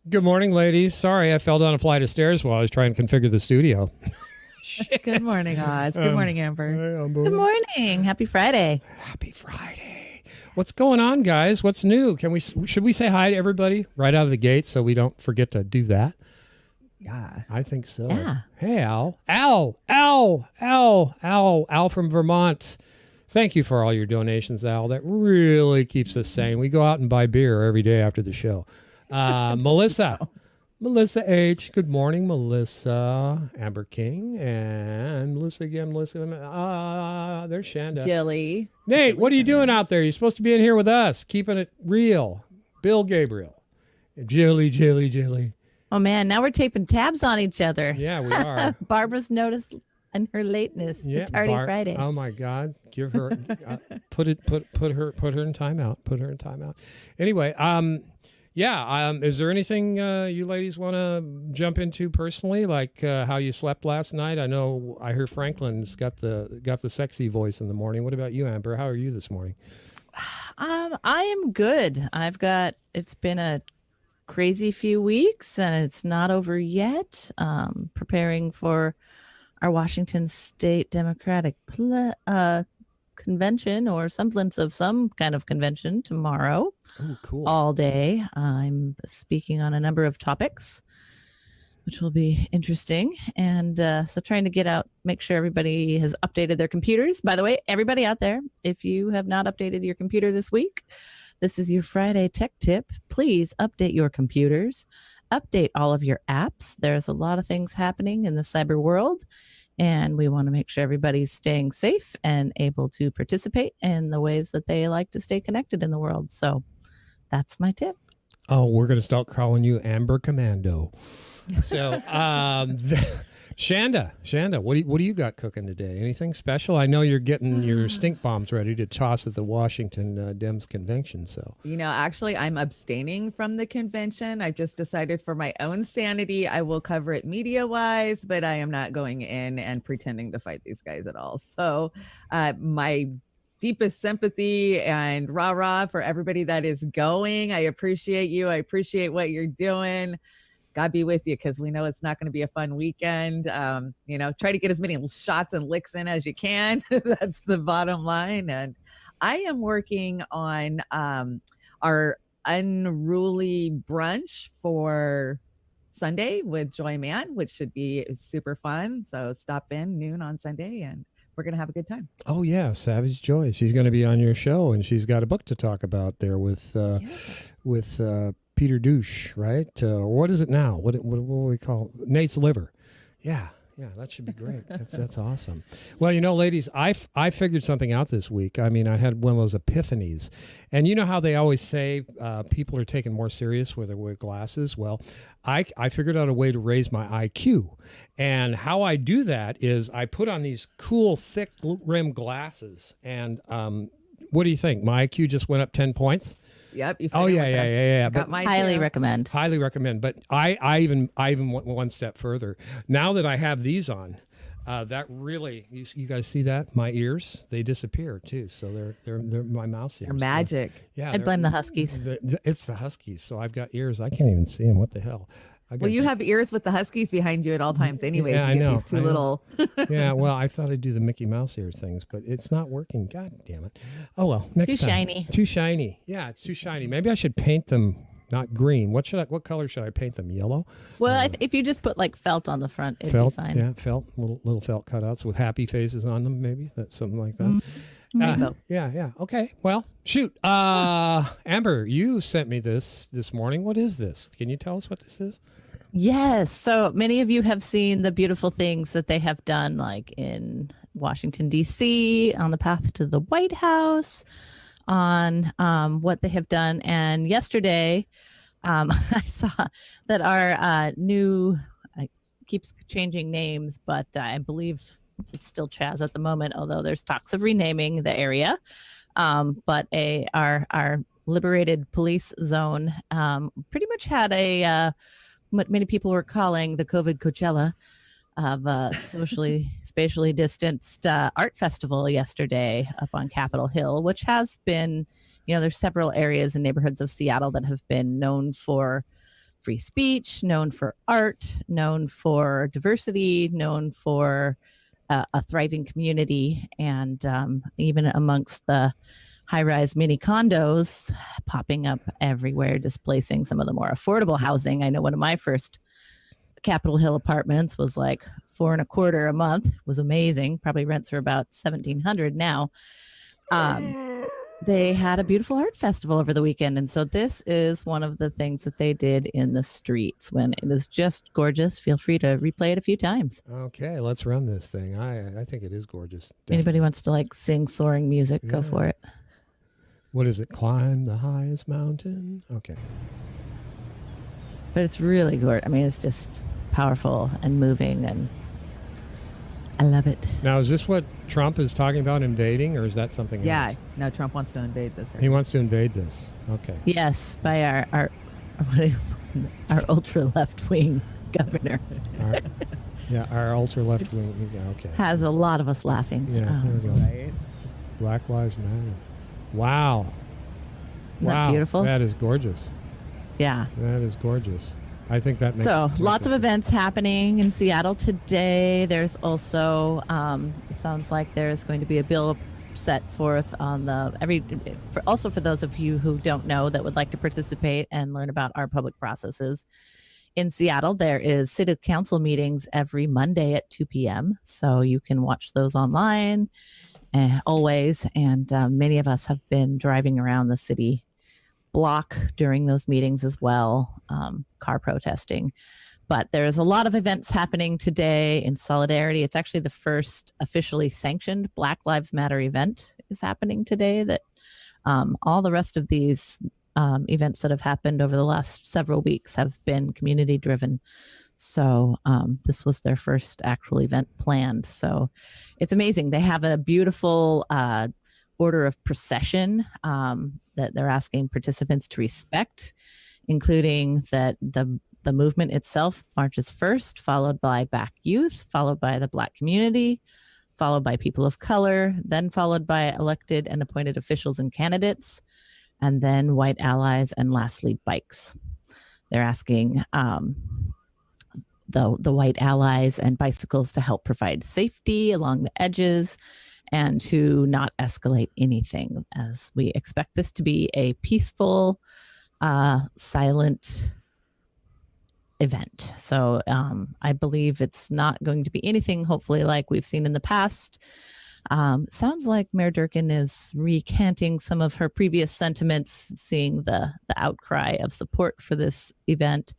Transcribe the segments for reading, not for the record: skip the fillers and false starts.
Good morning, ladies. Sorry, I fell down a flight of stairs while I was trying to configure the studio. Good morning, Oz. Good morning, Amber. Hey, Amber. Good morning. Happy Friday. Happy Friday. What's going on, guys? What's new? Should we say hi to everybody right out of the gate so we don't forget to do that? Yeah. I think so. Yeah. Hey, Al from Vermont. Thank you for all your donations, Al. That really keeps us sane. We go out and buy beer every day after the show. Melissa H. Good morning, Melissa. Amber King and Melissa again. There's Shanda. Jilly. Nate, what are you doing out there? You're supposed to be in here with us, keeping it real. Bill Gabriel. Jilly. Oh, man. Now we're taping tabs on each other. Yeah, we are. Barbara's noticed in her lateness. Yeah, Tardy Friday. Oh my God! Give her, put her in timeout. Put her in timeout. Anyway, is there anything you ladies want to jump into personally, like how you slept last night? I know I heard Franklin's got the sexy voice in the morning. What about you, Amber? How are you this morning? I am good. It's been a crazy few weeks and it's not over yet. Preparing for our Washington State Democratic convention or semblance of some kind of convention tomorrow. Oh, cool. All day. I'm speaking on a number of topics, which will be interesting. And so trying to get out, make sure everybody has updated their computers. By the way, everybody out there, if you have not updated your computer this week, this is your Friday tech tip. Please update your computers. Update all of your apps. There's a lot of things happening in the cyber world, and we want to make sure everybody's staying safe and able to participate in the ways that they like to stay connected in the world. So that's my tip. Oh, we're going to start calling you Amber Commando. So, Shanda, what do you got cooking today? Anything special? I know you're getting your stink bombs ready to toss at the Washington Dems convention. So, Actually, I'm abstaining from the convention. I've just decided for my own sanity, I will cover it media-wise, but I am not going in and pretending to fight these guys at all. So, my deepest sympathy and rah-rah for everybody that is going. I appreciate you. I appreciate what you're doing. God be with you, because we know it's not going to be a fun weekend. Try to get as many shots and licks in as you can. That's the bottom line. And I am working on our unruly brunch for Sunday with Joy Man, which should be super fun. So stop in noon on Sunday and we're going to have a good time. oh yeah, Savage Joy. She's going to be on your show, and she's got a book to talk about there with Peter Douche, right? What is it now? What do we call it? Nate's Liver? Yeah, that should be great. That's awesome. Well, ladies, I figured something out this week. I mean, I had one of those epiphanies, and you know how they always say people are taken more serious when they wear glasses. Well, I figured out a way to raise my IQ, and how I do that is I put on these cool thick rim glasses, and what do you think? My IQ just went up 10 points. Yep. Yeah. But highly recommend. Highly recommend. But I even went one step further. Now that I have these on, that really, you guys see that? My ears, they disappear too. So they're my mouse ears. They're magic. So, yeah. I blame the Huskies. It's the Huskies. So I've got ears. I can't even see them. What the hell? Well, you have ears with the Huskies behind you at all times anyways. Yeah, you I know. These two little. Yeah, well, I thought I'd do the Mickey Mouse ear things, but it's not working. God damn it. Oh, well, next time. Too shiny. Too shiny. Yeah, it's too shiny. Maybe I should paint them not green. What color should I paint them? Yellow? Well, if you just put like felt on the front, it'd felt, be fine. Yeah, felt. Little felt cutouts with happy faces on them, maybe. That's something like that. Yeah. Okay. Well, shoot. Amber, you sent me this morning. What is this? Can you tell us what this is? Yes. So many of you have seen the beautiful things that they have done, like in Washington, D.C., on the path to the White House, on what they have done. And yesterday, I saw that our new, keeps changing names, but I believe it's still Chaz at the moment, although there's talks of renaming the area. But our liberated police zone pretty much had a what many people were calling the COVID Coachella of socially, spatially distanced art festival yesterday up on Capitol Hill, which has been, there's several areas and neighborhoods of Seattle that have been known for free speech, known for art, known for diversity, known for a thriving community, and even amongst the high-rise mini condos popping up everywhere, displacing some of the more affordable housing. I know one of my first Capitol Hill apartments was like $4.25 a month. It was amazing. Probably rents for about $1,700 now. They had a beautiful art festival over the weekend, and so this is one of the things that they did in the streets. When it is just gorgeous, feel free to replay it a few times. Okay, let's run this thing. I think it is gorgeous. Anybody wants to like sing soaring music, go for it. What is it? Climb the highest mountain? Okay. But it's really gorgeous. I mean, it's just powerful and moving, and I love it. Now, is this what Trump is talking about invading, or is that something else? Yeah, no, Trump wants to invade this area. He wants to invade this. Okay. Yes, by our ultra left wing governor. Our ultra left wing. Yeah, okay. Has a lot of us laughing. Yeah, there we go. Right? Black Lives Matter. Wow. Isn't that beautiful? That is gorgeous. Yeah. That is gorgeous. I think that makes so lots of events happening in Seattle today. There's also it sounds like there's going to be a bill set forth on also for those of you who don't know that would like to participate and learn about our public processes. In Seattle, there is city council meetings every Monday at 2 p.m. So you can watch those online always. And many of us have been driving around the city block during those meetings as well, car protesting. But there's a lot of events happening today in solidarity. It's actually the first officially sanctioned Black Lives Matter event is happening today. That all the rest of these events that have happened over the last several weeks have been community driven. So this was their first actual event planned. So it's amazing. They have a beautiful order of procession that they're asking participants to respect, including that the movement itself marches first, followed by Black youth, followed by the Black community, followed by people of color, then followed by elected and appointed officials and candidates, and then white allies, and lastly, bikes. They're asking the white allies and bicycles to help provide safety along the edges and to not escalate anything, as we expect this to be a peaceful, silent event. So I believe it's not going to be anything, hopefully, like we've seen in the past. Sounds like Mayor Durkin is recanting some of her previous sentiments, seeing the outcry of support for this event.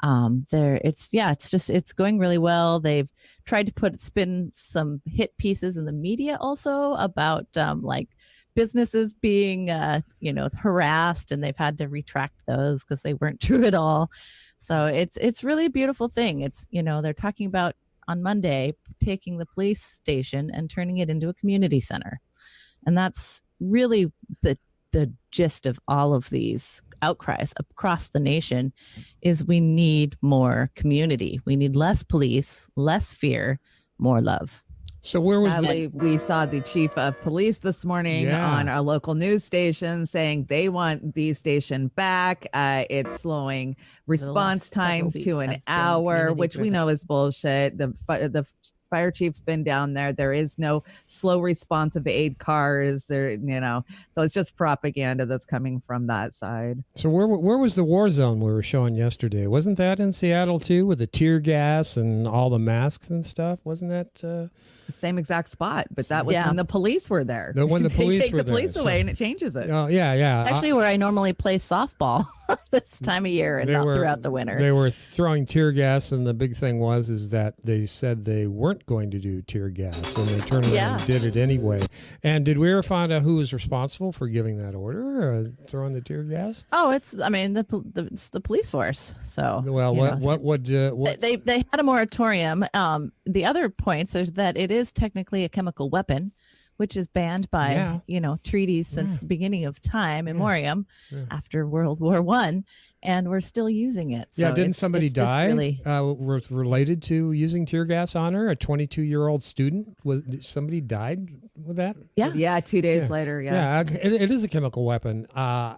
It's going really well. They've tried to spin some hit pieces in the media also about like businesses being harassed, and they've had to retract those because they weren't true at all. So it's really a beautiful thing. It's, they're talking about on Monday taking the police station and turning it into a community center. And that's really the gist of all of these outcries across the nation is we need more community. We need less police, less fear, more love. So where was Sadly, we saw the chief of police this morning on our local news station saying they want the station back. It's slowing response times to an hour, which we know is bullshit. The fire chief's been down there. There is no slow responsive aid cars there, so it's just propaganda that's coming from that side. So where was the war zone we were showing yesterday? Wasn't that in Seattle too, with the tear gas and all the masks and stuff? Wasn't that the same exact spot? But that was when the police were there. When the police take were the police there, away and it changes it. Oh yeah. It's actually where I normally play softball this time of year and not throughout the winter. They were throwing tear gas, and the big thing is that they said they weren't going to do tear gas, and they turned around and did it anyway. And did we ever find out who was responsible for giving that order, or throwing the tear gas? Oh, it's the police force. So what they had a moratorium. The other points is that it is technically a chemical weapon, which is banned by treaties since the beginning of time, memoriam, after World War I. and we're still using it. So yeah, didn't somebody just die really, related to using tear gas on her? A 22-year-old student? Somebody died with that? Yeah, 2 days later. Yeah, it is a chemical weapon.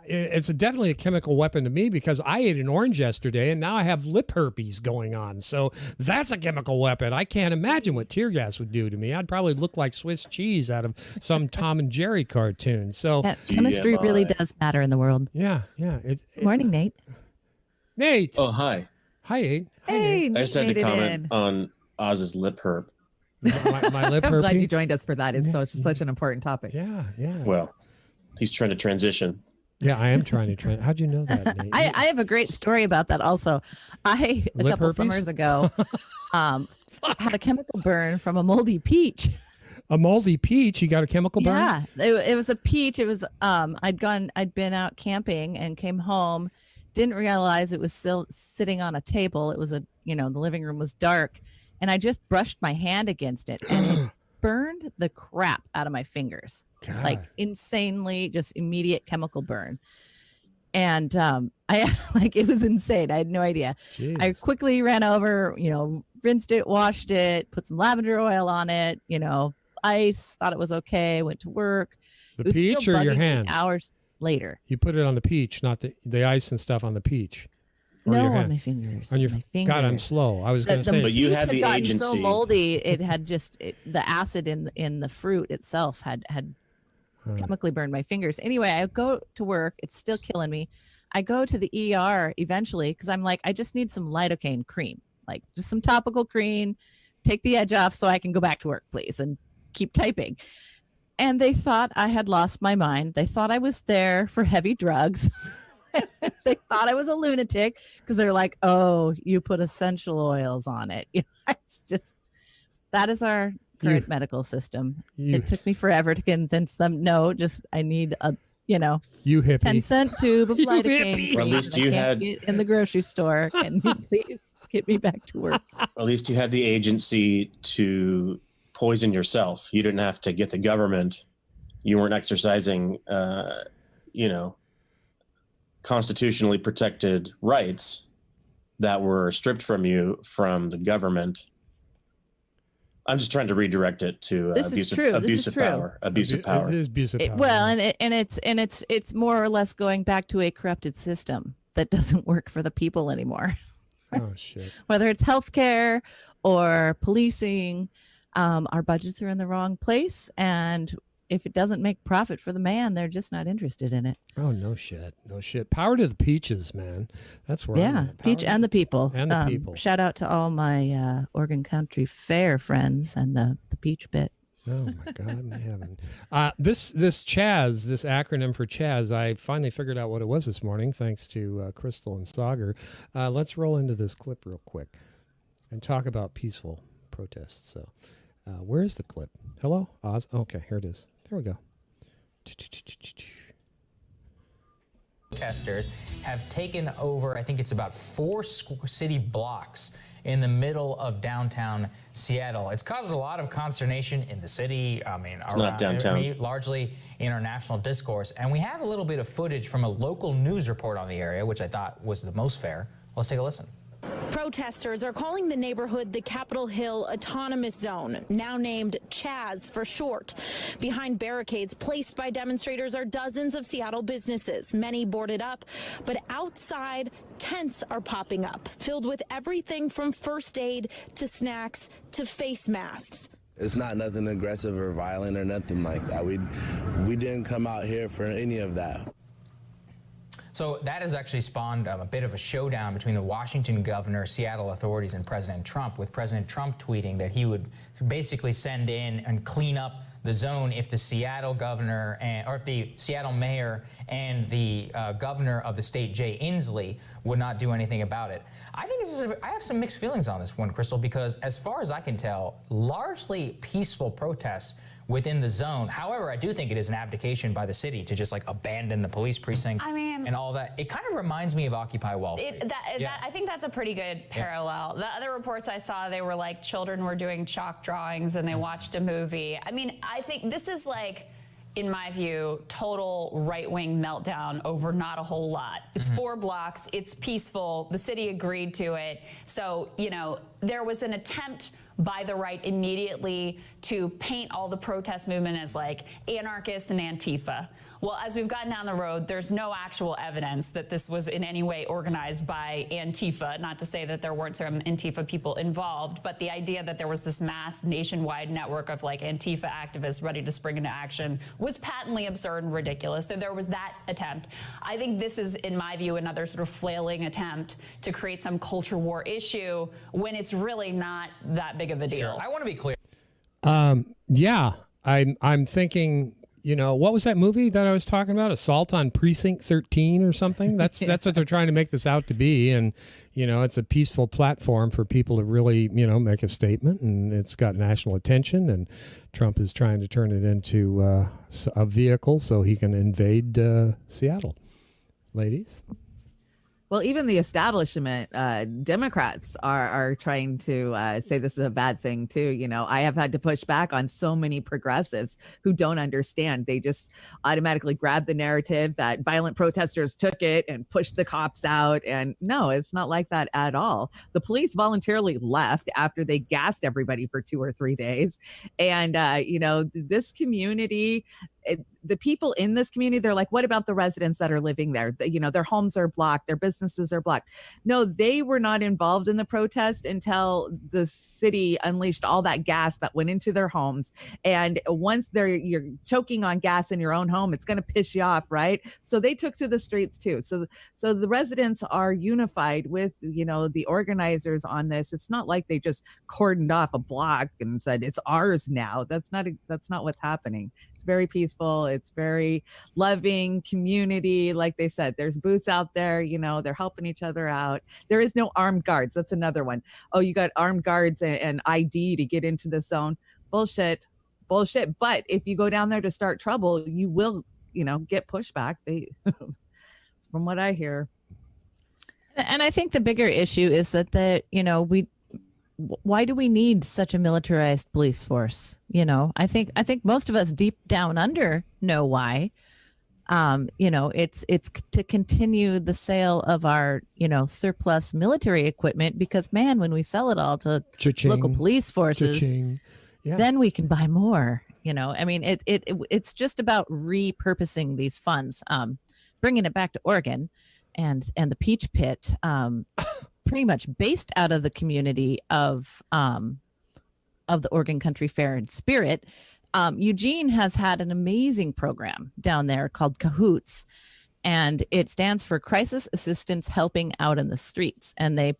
It's definitely a chemical weapon to me because I ate an orange yesterday and now I have lip herpes going on. So that's a chemical weapon. I can't imagine what tear gas would do to me. I'd probably look like Swiss cheese out of some Tom and Jerry cartoon. So chemistry really does matter in the world. yeah. Morning, Nate. Nate. Oh, hi. Hi, Nate. Hey, I just had to made it comment in. on Oz's lip herp. My lip I'm glad herpes. you joined us for that. It's such an important topic. Yeah. Well, he's trying to transition. Yeah, I am trying to how'd you know that, Nate? I have a great story about that also. A Lip couple herpes? summers ago had a chemical burn from a moldy peach. A moldy peach. You got a chemical burn? Yeah, it was a peach. It was I'd been out camping and came home, didn't realize it was still sitting on a table. It was the living room was dark, and I just brushed my hand against it, and it burned the crap out of my fingers. God. Like insanely, just immediate chemical burn. And I it was insane. I had no idea. Jeez. I quickly ran over, rinsed it, washed it, put some lavender oil on it, ice, thought it was okay, went to work. The It was peach still or your bugging me hand? hours later. You put it on the peach, not the ice and stuff on the peach. Or No, your on hand? my fingers. On your my fingers. God, I'm slow. I was going to say. But you peach had the gotten so agency. moldy, it had the acid in the fruit itself had chemically burned my fingers. Anyway, I go to work. It's still killing me. I go to the ER eventually because I'm like, I just need some lidocaine cream, like just some topical cream, take the edge off so I can go back to work, please, and keep typing. And they thought I had lost my mind. They thought I was there for heavy drugs. They thought I was a lunatic because they're like, oh, you put essential oils on it. It's just, that is our current medical system. It took me forever to convince them, no, just I need a, you hippie. 10-cent tube of You lidocaine hippie. Or at cream least that I you can't had- get in the grocery store. Can you please get me back to work? At least you had the agency to poison yourself. You didn't have to get the government. You weren't exercising, constitutionally protected rights that were stripped from you from the government. I'm just trying to redirect it to This is true. This is true. power. Abusive power. It is abusive power. It's more or less going back to a corrupted system that doesn't work for the people anymore. Oh, shit. Whether it's healthcare or policing, our budgets are in the wrong place, and if it doesn't make profit for the man, they're just not interested in it. Oh, no shit. No shit. Power to the peaches, man. That's where I'm Yeah, at. peach Power and the people. And the people. Shout out to all my Oregon Country Fair friends and the peach bit. Oh my God in heaven. This Chaz, this acronym for Chaz, I finally figured out what it was this morning, thanks to Crystal and Sauger. Let's roll into this clip real quick and talk about peaceful protests. So where's the clip? Hello? Oz? Okay, here it is. There we go. Protesters have taken over, I think it's about 4 city blocks in the middle of downtown Seattle. It's caused a lot of consternation in the city. I mean, It's not downtown. Largely in our national discourse. And we have a little bit of footage from a local news report on the area, which I thought was the most fair. Let's take a listen. Protesters are calling the neighborhood the Capitol Hill Autonomous Zone, now named Chaz for short. Behind barricades placed by demonstrators are dozens of Seattle businesses, many boarded up, but outside tents are popping up, filled with everything from first aid to snacks to face masks. It's not nothing aggressive or violent or nothing like that. We didn't come out here for any of that. So that has actually spawned a bit of a showdown between the Washington governor, Seattle authorities, and President Trump, with President Trump tweeting that he would basically send in and clean up the zone if the Seattle governor or if the Seattle mayor and the governor of the state, Jay Inslee, would not do anything about it. I think I have some mixed feelings on this one, Crystal, because as far as I can tell, largely peaceful protests within the zone. However, I do think it is an abdication by the city to just like abandon the police precinct and all that. It kind of reminds me of Occupy Wall Street. I think that's a pretty good parallel. The other reports I saw, they were like children were doing chalk drawings and they watched a movie. I mean, I think this is like in my view, total right-wing meltdown over not a whole lot. It's 4 blocks. It's peaceful. The city agreed to it. So, you know, there was an attempt by the right immediately to paint all the protest movement as like anarchists and Antifa. Well, as we've gotten down the road, there's no actual evidence that this was in any way organized by Antifa. Not to say that there weren't some Antifa people involved, but the idea that there was this mass nationwide network of like Antifa activists ready to spring into action was patently absurd and ridiculous. So there was that attempt. I think this is, in my view, another sort of flailing attempt to create some culture war issue when it's really not that big of a deal. Sure. I want to be clear. Yeah, I'm thinking, you know, what was that movie that I was talking about? Assault on Precinct 13 or something? That's what they're trying to make this out to be. And, you know, it's a peaceful platform for people to really, you know, make a statement, and it's got national attention, and Trump is trying to turn it into a vehicle so he can invade Seattle. Ladies? Well, even the establishment, Democrats are trying to say this is a bad thing too. You know, I have had to push back on so many progressives who don't understand. They just automatically grab the narrative that violent protesters took it and pushed the cops out. And no, it's not like that at all. The police voluntarily left after they gassed everybody for 2 or 3 days. And, you know, this community, the people in this community, they're like, what about the residents that are living there? You know, their homes are blocked, their businesses are blocked. No, they were not involved in the protest until the city unleashed all that gas that went into their homes. And once you're choking on gas in your own home, it's going to piss you off, right? So they took to the streets too. So the residents are unified with, you know, the organizers on this. It's not like they just cordoned off a block and said it's ours now. That's not what's happening. It's very peaceful. It's very loving community. Like they said, there's booths out there, you know, they're helping each other out. There is no armed guards. That's another one. Oh, you got armed guards and ID to get into the zone. Bullshit. But if you go down there to start trouble, you will, you know, get pushback. From what I hear. And I think the bigger issue is that you know, why do we need such a militarized police force? You know, I think most of us deep down under know why. You know, it's to continue the sale of our, you know, surplus military equipment, because man, when we sell it all to Cha-ching. local police forces, Cha-ching. Yeah. then we can buy more. You know, I mean, it's just about repurposing these funds, bringing it back to Oregon, and the Peach Pit. Pretty much based out of the community of the Oregon Country Fair and Spirit. Eugene has had an amazing program down there called Cahoots, and it stands for Crisis Assistance Helping Out in the Streets. And they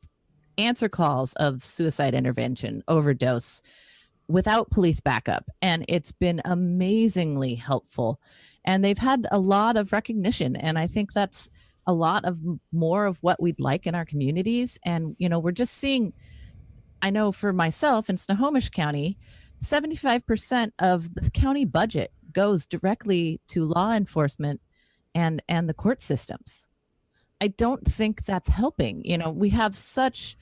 answer calls of suicide intervention, overdose, without police backup. And it's been amazingly helpful. And they've had a lot of recognition. And I think that's a lot of more of what we'd like in our communities. And, you know, we're just seeing, I know for myself in Snohomish County, 75% of the county budget goes directly to law enforcement and the court systems. I don't think that's helping. You know, we have such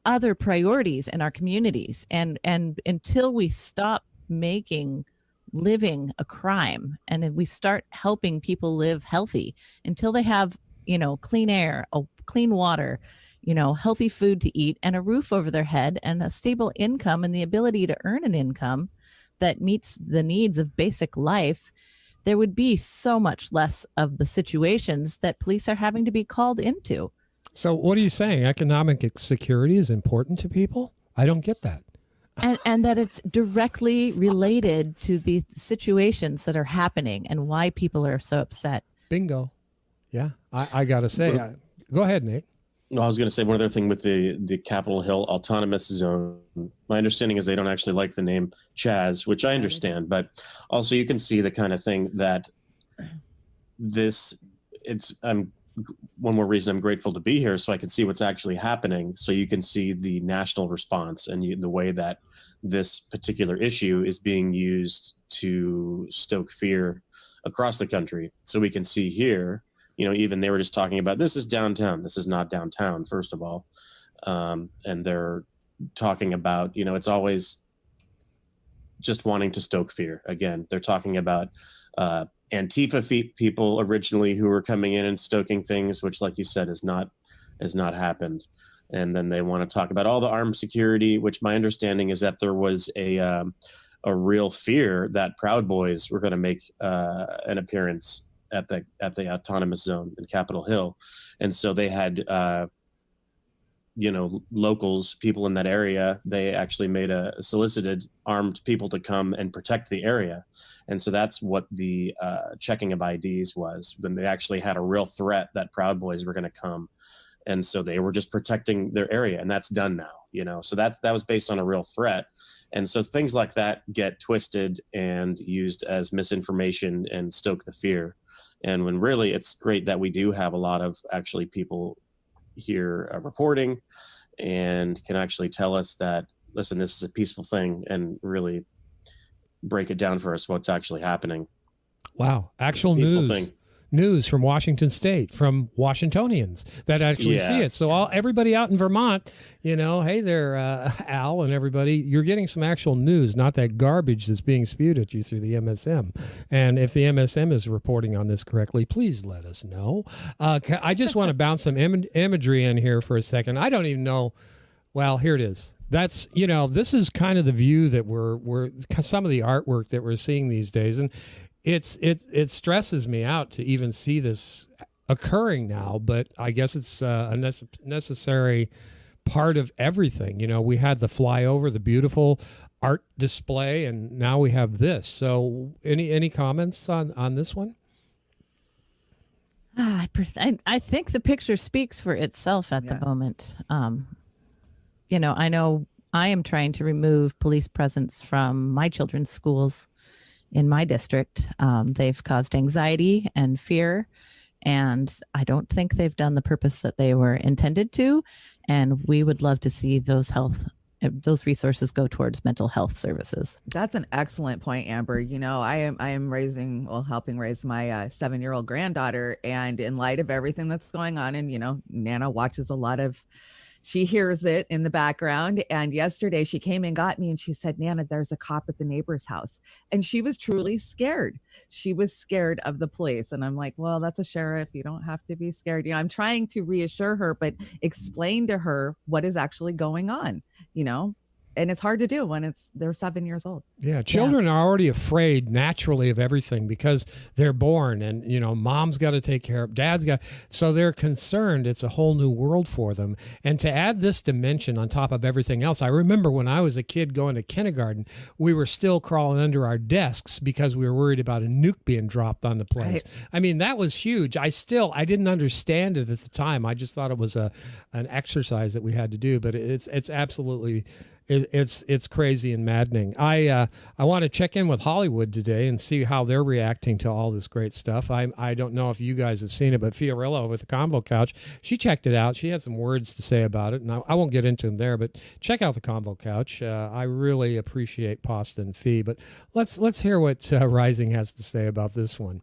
other priorities in our communities, and until we stop making living a crime, and we start helping people live healthy, until they have, you know, clean air, clean water, you know, healthy food to eat, and a roof over their head, and a stable income, and the ability to earn an income that meets the needs of basic life, there would be so much less of the situations that police are having to be called into. So what are you saying? Economic security is important to people? I don't get that. And that it's directly related to the situations that are happening and why people are so upset. Bingo. Yeah, I got to say, go ahead, Nate. No, I was going to say one other thing with the Capitol Hill Autonomous Zone. My understanding is they don't actually like the name Chaz, which I understand, but also you can see the kind of thing that one more reason I'm grateful to be here, so I can see what's actually happening. So you can see the national response and the way that this particular issue is being used to stoke fear across the country. So we can see here, you know, even they were just talking about, this is downtown. This is not downtown, first of all. And they're talking about, you know, it's always just wanting to stoke fear. Again, they're talking about Antifa people originally who were coming in and stoking things, which, like you said, has not happened. And then they want to talk about all the armed security, which my understanding is that there was a real fear that Proud Boys were going to make an appearance at the autonomous zone in Capitol Hill, and so they had locals, people in that area. They actually made solicited armed people to come and protect the area, and so that's what the checking of IDs was, when they actually had a real threat that Proud Boys were going to come. And so they were just protecting their area, and that's done now, so that was based on a real threat. And so things like that get twisted and used as misinformation and stoke the fear. And when really it's great that we do have a lot of actually people here reporting and can actually tell us that, listen, this is a peaceful thing, and really break it down for us what's actually happening. Wow. Actual news. Thing. News from Washington State, from Washingtonians that actually see it. So everybody out in Vermont, hey there, Al and everybody, you're getting some actual news, not that garbage that's being spewed at you through the MSM. And if the MSM is reporting on this correctly, please let us know. I just want to bounce some imagery in here for a second. I don't even know. Well, here it is. That's, this is kind of the view that we're some of the artwork that we're seeing these days. And it stresses me out to even see this occurring now, but I guess it's a necessary part of everything. We had the flyover, the beautiful art display, and now we have this. So any comments on this one? I think the picture speaks for itself at the moment. I know I am trying to remove police presence from my children's schools in my district. They've caused anxiety and fear, and I don't think they've done the purpose that they were intended to. And we would love to see those resources go towards mental health services. That's an excellent point, Amber. I am helping raise my 7-year-old granddaughter, and in light of everything that's going on, and Nana watches a lot of. She hears it in the background. And yesterday she came and got me and she said, Nana, there's a cop at the neighbor's house. And she was truly scared. She was scared of the police. And I'm like, well, that's a sheriff. You don't have to be scared. I'm trying to reassure her, but explain to her what is actually going on, and it's hard to do when they're 7 years old. Yeah. Children are already afraid naturally of everything because they're born, and, mom's got to take care of, so they're concerned. It's a whole new world for them. And to add this dimension on top of everything else, I remember when I was a kid going to kindergarten, we were still crawling under our desks because we were worried about a nuke being dropped on the place. Right. I mean, that was huge. I didn't understand it at the time. I just thought it was an exercise that we had to do, but it's absolutely, it's crazy and maddening. I want to check in with Hollywood today and see how they're reacting to all this great stuff. I don't know if you guys have seen it, but Fiorella with the Convo Couch, she checked it out. She had some words to say about it, and I won't get into them there, but check out the Convo Couch. I really appreciate Pasta and Fee, but let's hear what Rising has to say about this one.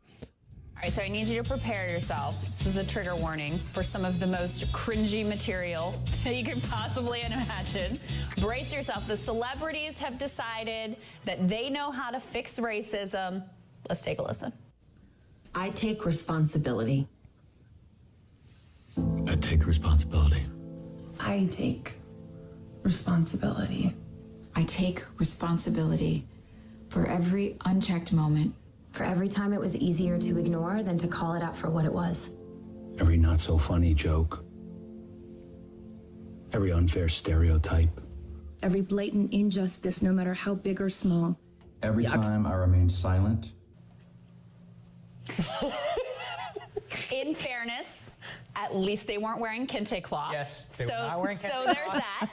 All right, so I need you to prepare yourself. This is a trigger warning for some of the most cringy material that you can possibly imagine. Brace yourself. The celebrities have decided that they know how to fix racism. Let's take a listen. I take responsibility. I take responsibility. I take responsibility. I take responsibility for every unchecked moment. For every time it was easier to ignore than to call it out for what it was. Every not so funny joke. Every unfair stereotype. Every blatant injustice, no matter how big or small. Every time I remained silent. In fairness, at least they weren't wearing kente cloth. Yes, they were not wearing kente cloth. So there's that.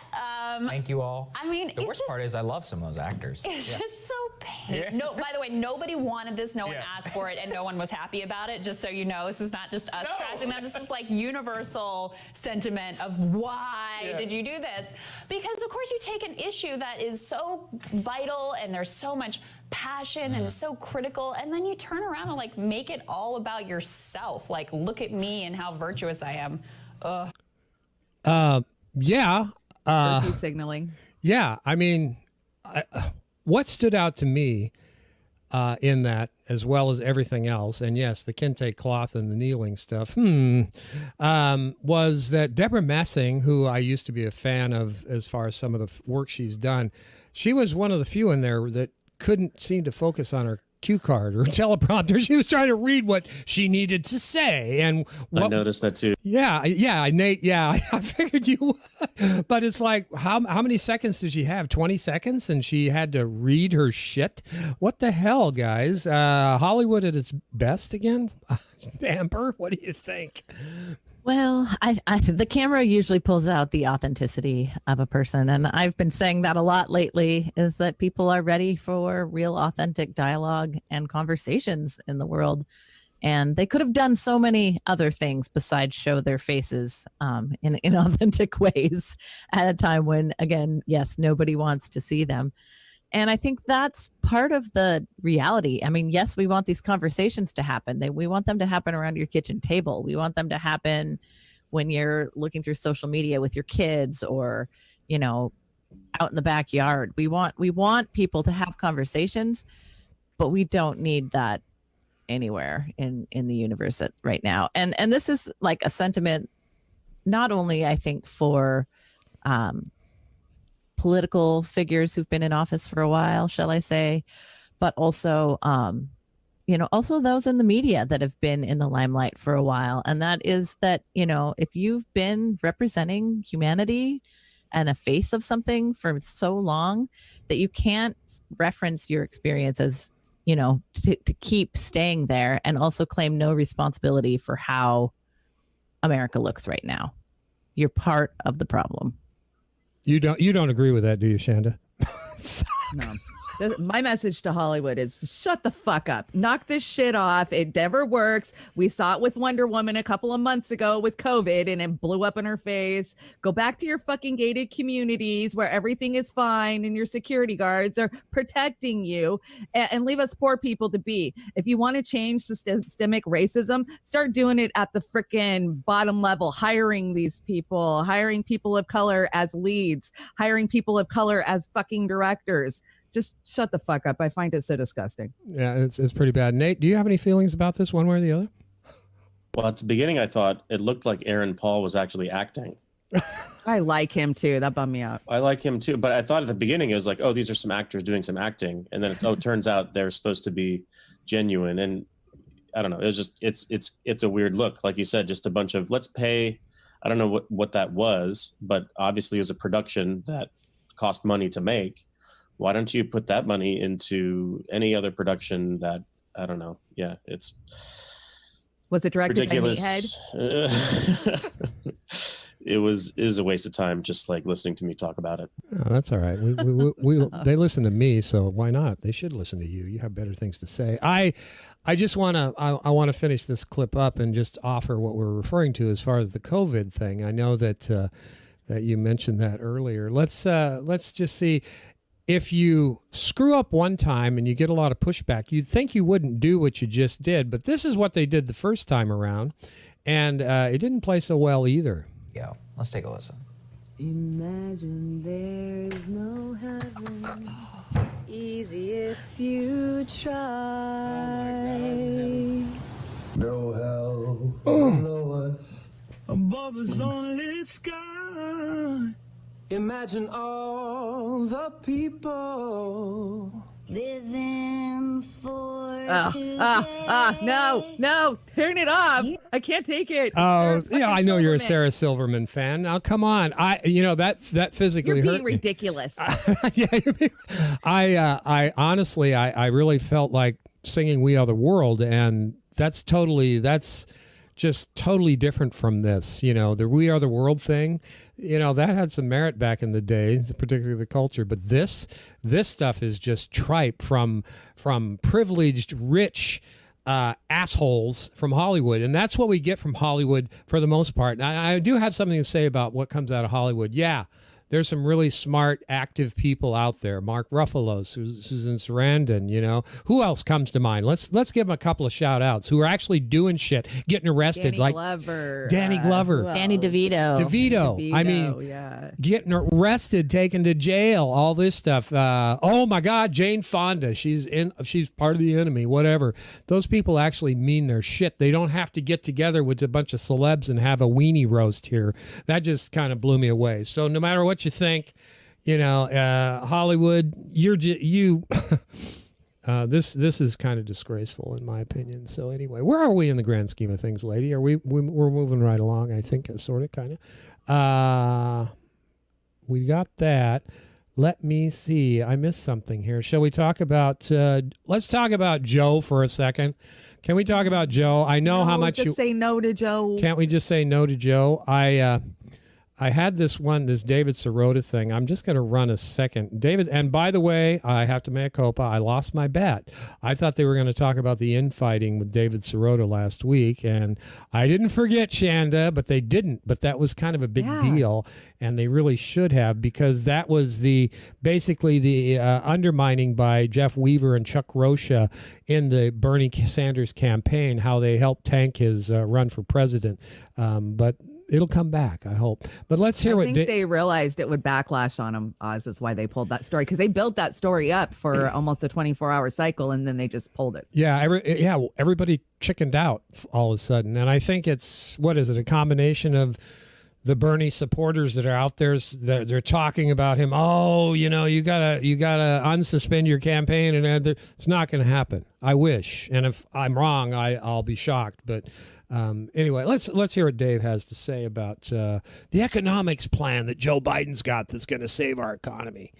Thank you all. I mean, the worst part is I love some of those actors. It's just so painful. No, by the way, nobody wanted this. No one asked for it, and no one was happy about it. Just so you know, this is not just us trashing them. This is like universal sentiment of why did you do this? Because of course you take an issue that is so vital and there's so much passion and so critical, and then you turn around and like make it all about yourself. Like, look at me and how virtuous I am. Virtue signaling. Yeah, I mean, what stood out to me in that, as well as everything else, and yes, the kente cloth and the kneeling stuff, was that Deborah Messing, who I used to be a fan of as far as some of the work she's done, she was one of the few in there that couldn't seem to focus on her cue card or teleprompter. She was trying to read what she needed to say, and I noticed that too. Yeah, Nate. Yeah, I figured you would. But it's like, how many seconds did she have? 20 seconds, and she had to read her shit. What the hell, guys? Hollywood at its best again. Amber, what do you think? Well, the camera usually pulls out the authenticity of a person. And I've been saying that a lot lately, is that people are ready for real authentic dialogue and conversations in the world. And they could have done so many other things besides show their faces in authentic ways at a time when, again, yes, nobody wants to see them. And I think that's part of the reality. I mean, yes, we want these conversations to happen. We want them to happen around your kitchen table. We want them to happen when you're looking through social media with your kids, or, you know, out in the backyard. We want people to have conversations, but we don't need that anywhere in the universe right now. And this is like a sentiment, not only I think for political figures who've been in office for a while, shall I say, but also, also those in the media that have been in the limelight for a while. And that is that, if you've been representing humanity and a face of something for so long, that you can't reference your experience as, to keep staying there and also claim no responsibility for how America looks right now. You're part of the problem. You don't agree with that, do you, Shanda? No. My message to Hollywood is shut the fuck up. Knock this shit off. It never works. We saw it with Wonder Woman a couple of months ago with COVID, and it blew up in her face. Go back to your fucking gated communities where everything is fine and your security guards are protecting you, and leave us poor people to be. If you want to change systemic racism, start doing it at the freaking bottom level, hiring these people, hiring people of color as leads, hiring people of color as fucking directors. Just shut the fuck up. I find it so disgusting. Yeah, it's pretty bad. Nate, do you have any feelings about this one way or the other? Well, at the beginning, I thought it looked like Aaron Paul was actually acting. I like him too. That bummed me out. I like him too. But I thought at the beginning, it was like, oh, these are some actors doing some acting. And then, it turns out they're supposed to be genuine. And I don't know. It was just, it's a weird look. Like you said, just a bunch of, let's pay. I don't know what that was, but obviously it was a production that cost money to make. Why don't you put that money into any other production that, I don't know. Yeah, it's Was it directed ridiculous. by Meathead? It is a waste of time just like listening to me talk about it. Oh, that's all right. They listen to me, so why not? They should listen to you. You have better things to say. I just want to finish this clip up and just offer what we're referring to as far as the COVID thing. I know that you mentioned that earlier. Let's just see. If you screw up one time and you get a lot of pushback, you'd think you wouldn't do what you just did, but this is what they did the first time around, and it didn't play so well either. Yeah, let's take a listen. Imagine there's no heaven. It's easy if you try. No hell below us. Above us only sky. Imagine all the people living for no, turn it off. I can't take it. Oh, yeah, I know you're a Sarah Silverman fan. Now, come on. That physically You're hurt being me. ridiculous. Yeah, I honestly, I really felt like singing "We Are the World," and that's just totally different from this. The "We Are the World" thing. That had some merit back in the day, particularly the culture. But this stuff is just tripe from privileged, rich assholes from Hollywood. And that's what we get from Hollywood for the most part. And I do have something to say about what comes out of Hollywood. Yeah, there's some really smart, active people out there. Mark Ruffalo, Susan Sarandon, you know. Who else comes to mind? Let's give them a couple of shout outs who are actually doing shit, getting arrested. Danny Glover. Danny Glover. Danny DeVito. DeVito. I mean, yeah. getting arrested, taken to jail, all this stuff. Oh my God, Jane Fonda. She's part of the enemy, whatever. Those people actually mean their shit. They don't have to get together with a bunch of celebs and have a weenie roast here. That just kind of blew me away. So no matter what you think, you know, Hollywood, this is kind of disgraceful in my opinion. So anyway, where are we in the grand scheme of things, lady? We're moving right along, I think, sort of, kind of. We got that. Let me see. I missed something here. Shall we talk about? Let's talk about Joe for a second. Can we talk about Joe? I know how much you say no to Joe. Can't we just say no to Joe? I had this David Sirota thing. I'm just going to run a second. David, and by the way, I have to make culpa. I lost my bet. I thought they were going to talk about the infighting with David Sirota last week, and I didn't forget Shanda, but they didn't. But that was kind of a big deal, and they really should have, because that was basically the undermining by Jeff Weaver and Chuck Rocha in the Bernie Sanders campaign, how they helped tank his run for president. But it'll come back, I hope. But let's hear I think they realized it would backlash on them, Oz, is why they pulled that story, because they built that story up for almost a 24-hour cycle, and then they just pulled it. Yeah, everybody chickened out all of a sudden. And I think it's, a combination of the Bernie supporters that are out there, they're talking about him. Oh, you know, you gotta unsuspend your campaign, and it's not going to happen. I wish, and if I'm wrong, I'll be shocked. But anyway, let's hear what Dave has to say about the economics plan that Joe Biden's got that's going to save our economy.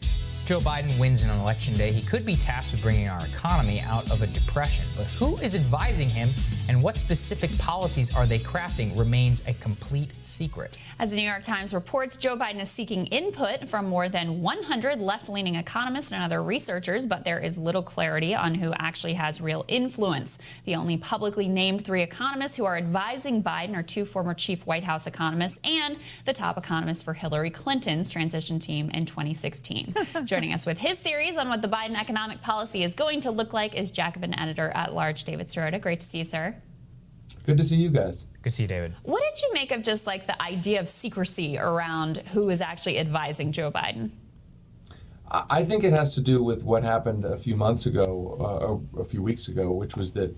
Joe Biden wins on election day. He could be tasked with bringing our economy out of a depression. But who is advising him, and what specific policies are they crafting remains a complete secret. As the New York Times reports, Joe Biden is seeking input from more than 100 left-leaning economists and other researchers, but there is little clarity on who actually has real influence. The only publicly named 3 economists who are advising Biden are 2 former chief White House economists and the top economist for Hillary Clinton's transition team in 2016. Joining us with his theories on what the Biden economic policy is going to look like is Jacobin editor-at-large David Sirota. Great to see you, sir. Good to see you guys. Good to see you, David. What did you make of just like the idea of secrecy around who is actually advising Joe Biden? I think it has to do with what happened a few months ago, or a few weeks ago, which was that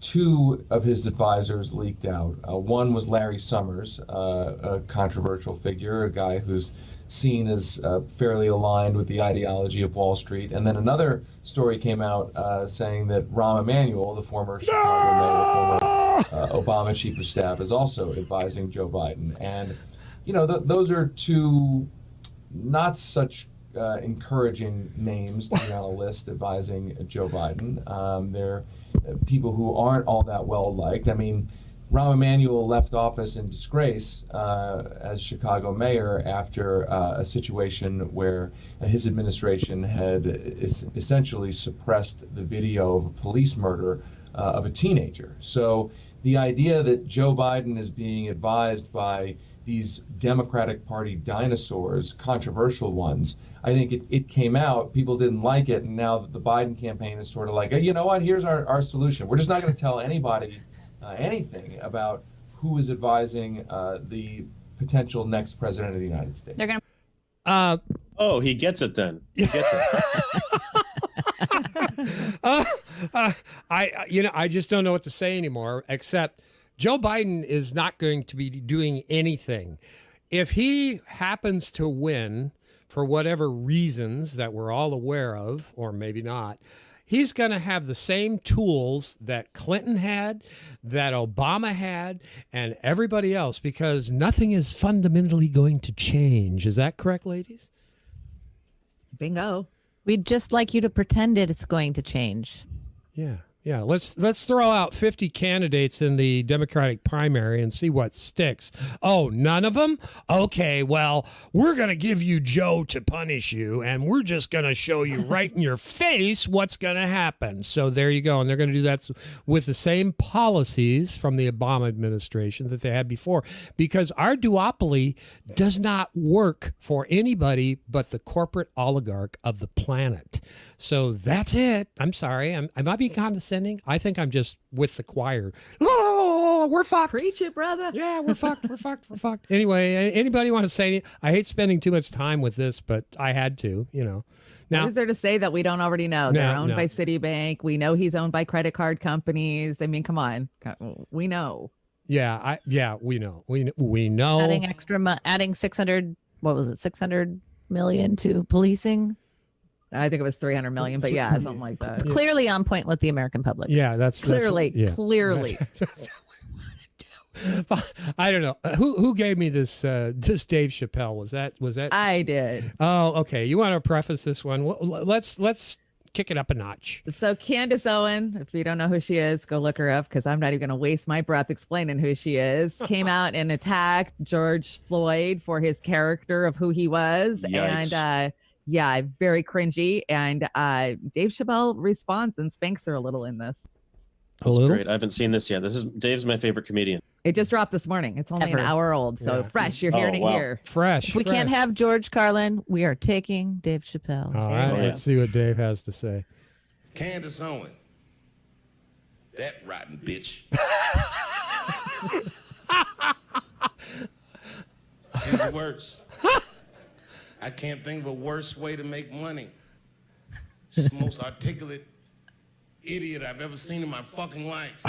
2 of his advisors leaked out. One was Larry Summers, a controversial figure, a guy who's seen as fairly aligned with the ideology of Wall Street. And then another story came out saying that Rahm Emanuel, the former Chicago mayor, former Obama chief of staff, is also advising Joe Biden. And, you know, those are 2 not such encouraging names to be on a list advising Joe Biden. They're people who aren't all that well liked. I mean, Rahm Emanuel left office in disgrace as Chicago mayor after a situation where his administration had essentially suppressed the video of a police murder of a teenager. So the idea that Joe Biden is being advised by these Democratic Party dinosaurs, controversial ones, I think it came out, people didn't like it, and now that the Biden campaign is sort of like, hey, you know what, here's our solution. We're just not going to tell anybody anything about who is advising the potential next president of the United States. They're going to. Oh, he gets it then. He gets it. I just don't know what to say anymore, except Joe Biden is not going to be doing anything. If he happens to win for whatever reasons that we're all aware of, or maybe not, he's going to have the same tools that Clinton had, that Obama had, and everybody else, because nothing is fundamentally going to change. Is that correct, ladies? Bingo. We'd just like you to pretend it's going to change. Yeah. Yeah, let's throw out 50 candidates in the Democratic primary and see what sticks. Oh, none of them? Okay, well, we're going to give you Joe to punish you, and we're just going to show you right in your face what's going to happen. So there you go. And they're going to do that with the same policies from the Obama administration that they had before, because our duopoly does not work for anybody but the corporate oligarch of the planet. So that's it. I'm sorry. Am I being condescending? I think I'm just with the choir. Oh, we're fucked. Preach it, brother. Yeah, we're fucked. We're fucked. Anyway, anybody want to say anything? I hate spending too much time with this, but I had to, Now, what is there to say that we don't already know? They're owned by Citibank. We know he's owned by credit card companies. I mean, come on. We know. Yeah, we know. We know. Adding 600, what was it? 600 million to policing. I think it was 300 million, but yeah, something like that. Clearly on point with the American public. Yeah, that's clearly. That's what we want to do. I don't know who gave me this. This Dave Chappelle was that? I did. Oh, okay. You want to preface this one? Let's kick it up a notch. So Candace Owen, if you don't know who she is, go look her up, because I'm not even going to waste my breath explaining who she is. Came out and attacked George Floyd for his character of who he was. Yikes. And yeah, very cringy. And Dave Chappelle responds and spanks her a little in this. That's great. I haven't seen this yet. Dave's my favorite comedian. It just dropped this morning. It's only an hour old, so fresh. You're hearing it here. Fresh. If we can't have George Carlin, we are taking Dave Chappelle. All right, let's see what Dave has to say. Candace Owen, that rotten bitch. She's the worst. I can't think of a worse way to make money. She's the most articulate idiot I've ever seen in my fucking life.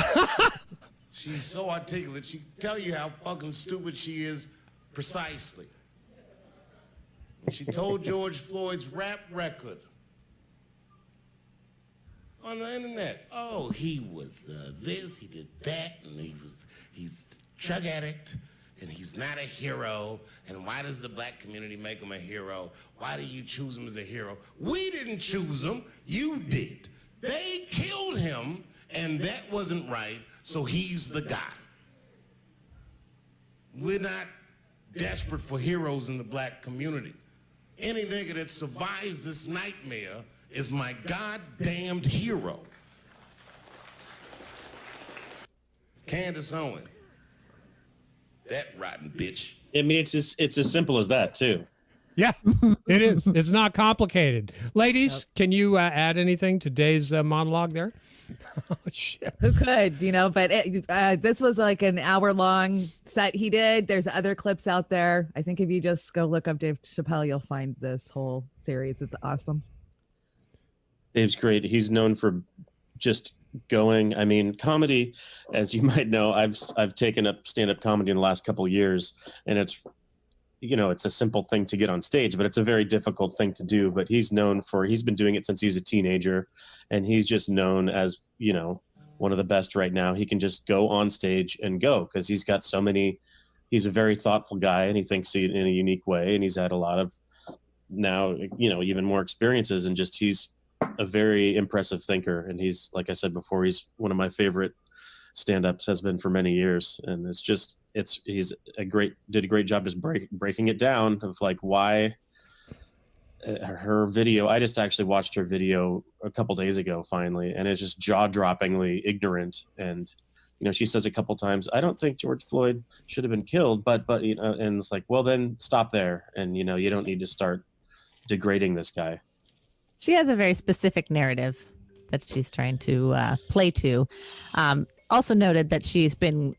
She's so articulate, she can tell you how fucking stupid she is precisely. She told George Floyd's rap record on the internet. Oh, he was this, he did that, and he's a drug addict, and he's not a hero. And why does the black community make him a hero? Why do you choose him as a hero? We didn't choose him, you did. They killed him, and that wasn't right, so he's the guy. We're not desperate for heroes in the black community. Any nigga that survives this nightmare is my goddamned hero. Candace Owen, that rotten bitch. I mean, it's as simple as that, too. Yeah, it is. It's not complicated. Ladies, can you add anything to Dave's monologue there? Oh, shit. Who could, but this was like an hour-long set he did. There's other clips out there. I think if you just go look up Dave Chappelle, you'll find this whole series. It's awesome. Dave's great. He's known for just going. I mean, comedy, as you might know, I've taken up stand-up comedy in the last couple of years, and it's a simple thing to get on stage, but it's a very difficult thing to do. But he's been doing it since he was a teenager, and he's just known as, one of the best right now. He can just go on stage and go, because he's a very thoughtful guy, and he thinks in a unique way. And he's had a lot of now, even more experiences, and just, he's a very impressive thinker. And he's, like I said before, he's one of my favorite stand-ups, has been for many years. And he's did a great job just breaking it down of like why her video. I just actually watched her video a couple days ago finally, and it's just jaw-droppingly ignorant. And she says a couple times, I don't think George Floyd should have been killed, but and it's like, well, then stop there. And you don't need to start degrading this guy. She has a very specific narrative that she's trying to play to. Also noted that she's been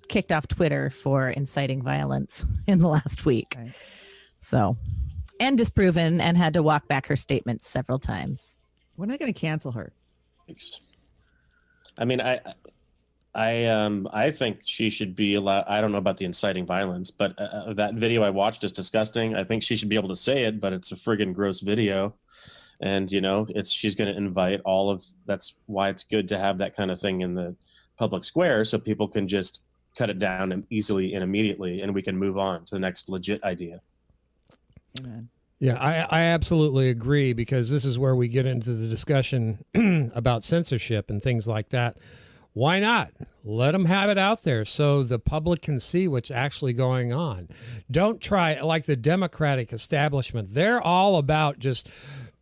kicked off Twitter for inciting violence in the last week. Right. So, and disproven, and had to walk back her statements several times. When are they going to cancel her? Thanks. I mean, I think she should be allowed. I don't know about the inciting violence, but that video I watched is disgusting. I think she should be able to say it, but it's a friggin' gross video. And, she's going to invite that's why it's good to have that kind of thing in the public square, so people can just cut it down easily and immediately, and we can move on to the next legit idea. Amen. Yeah, I absolutely agree, because this is where we get into the discussion about censorship and things like that. Why not? Let them have it out there so the public can see what's actually going on. Don't try, like the Democratic establishment, they're all about just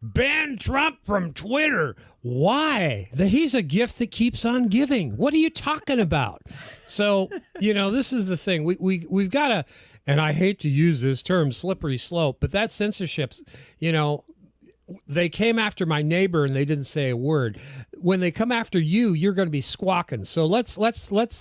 ban Trump from Twitter. Why? He's a gift that keeps on giving. What are you talking about? So, this is the thing. We've got to, and I hate to use this term, slippery slope, but that censorship's, they came after my neighbor and they didn't say a word. When they come after you, you're going to be squawking. So let's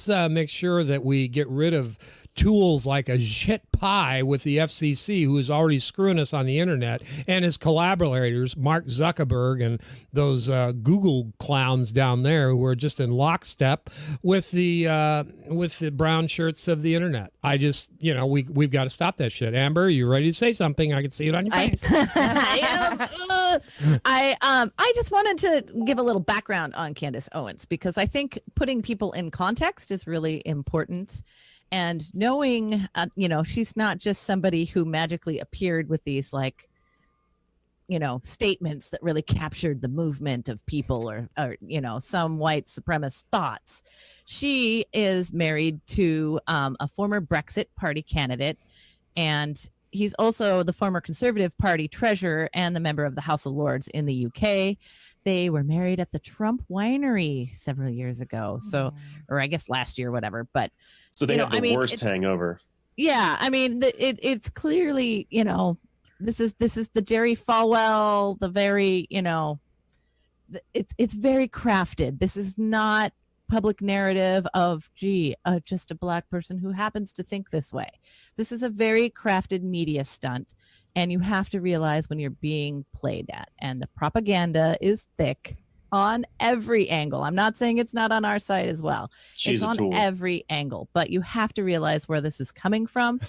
make sure that we get rid of tools like a shit pie with the FCC, who is already screwing us on the internet, and his collaborators, Mark Zuckerberg and those Google clowns down there, who are just in lockstep with the brown shirts of the internet. I just, we've got to stop that shit. Amber, you ready to say something? I can see it on your face. I just wanted to give a little background on Candace Owens, because I think putting people in context is really important. And knowing, she's not just somebody who magically appeared with these statements that really captured the movement of people or some white supremacist thoughts. She is married to a former Brexit Party candidate, and he's also the former Conservative Party treasurer and the member of the House of Lords in the UK. They were married at the Trump Winery several years ago. So, or I guess last year, whatever. But so they have the worst hangover. Yeah. I mean, it's clearly, this is the Jerry Falwell, the very, it's very crafted. This is not public narrative of, just a black person who happens to think this way. This is a very crafted media stunt. And you have to realize when you're being played at, and the propaganda is thick on every angle. I'm not saying it's not on our side as well. It's on every angle, but you have to realize where this is coming from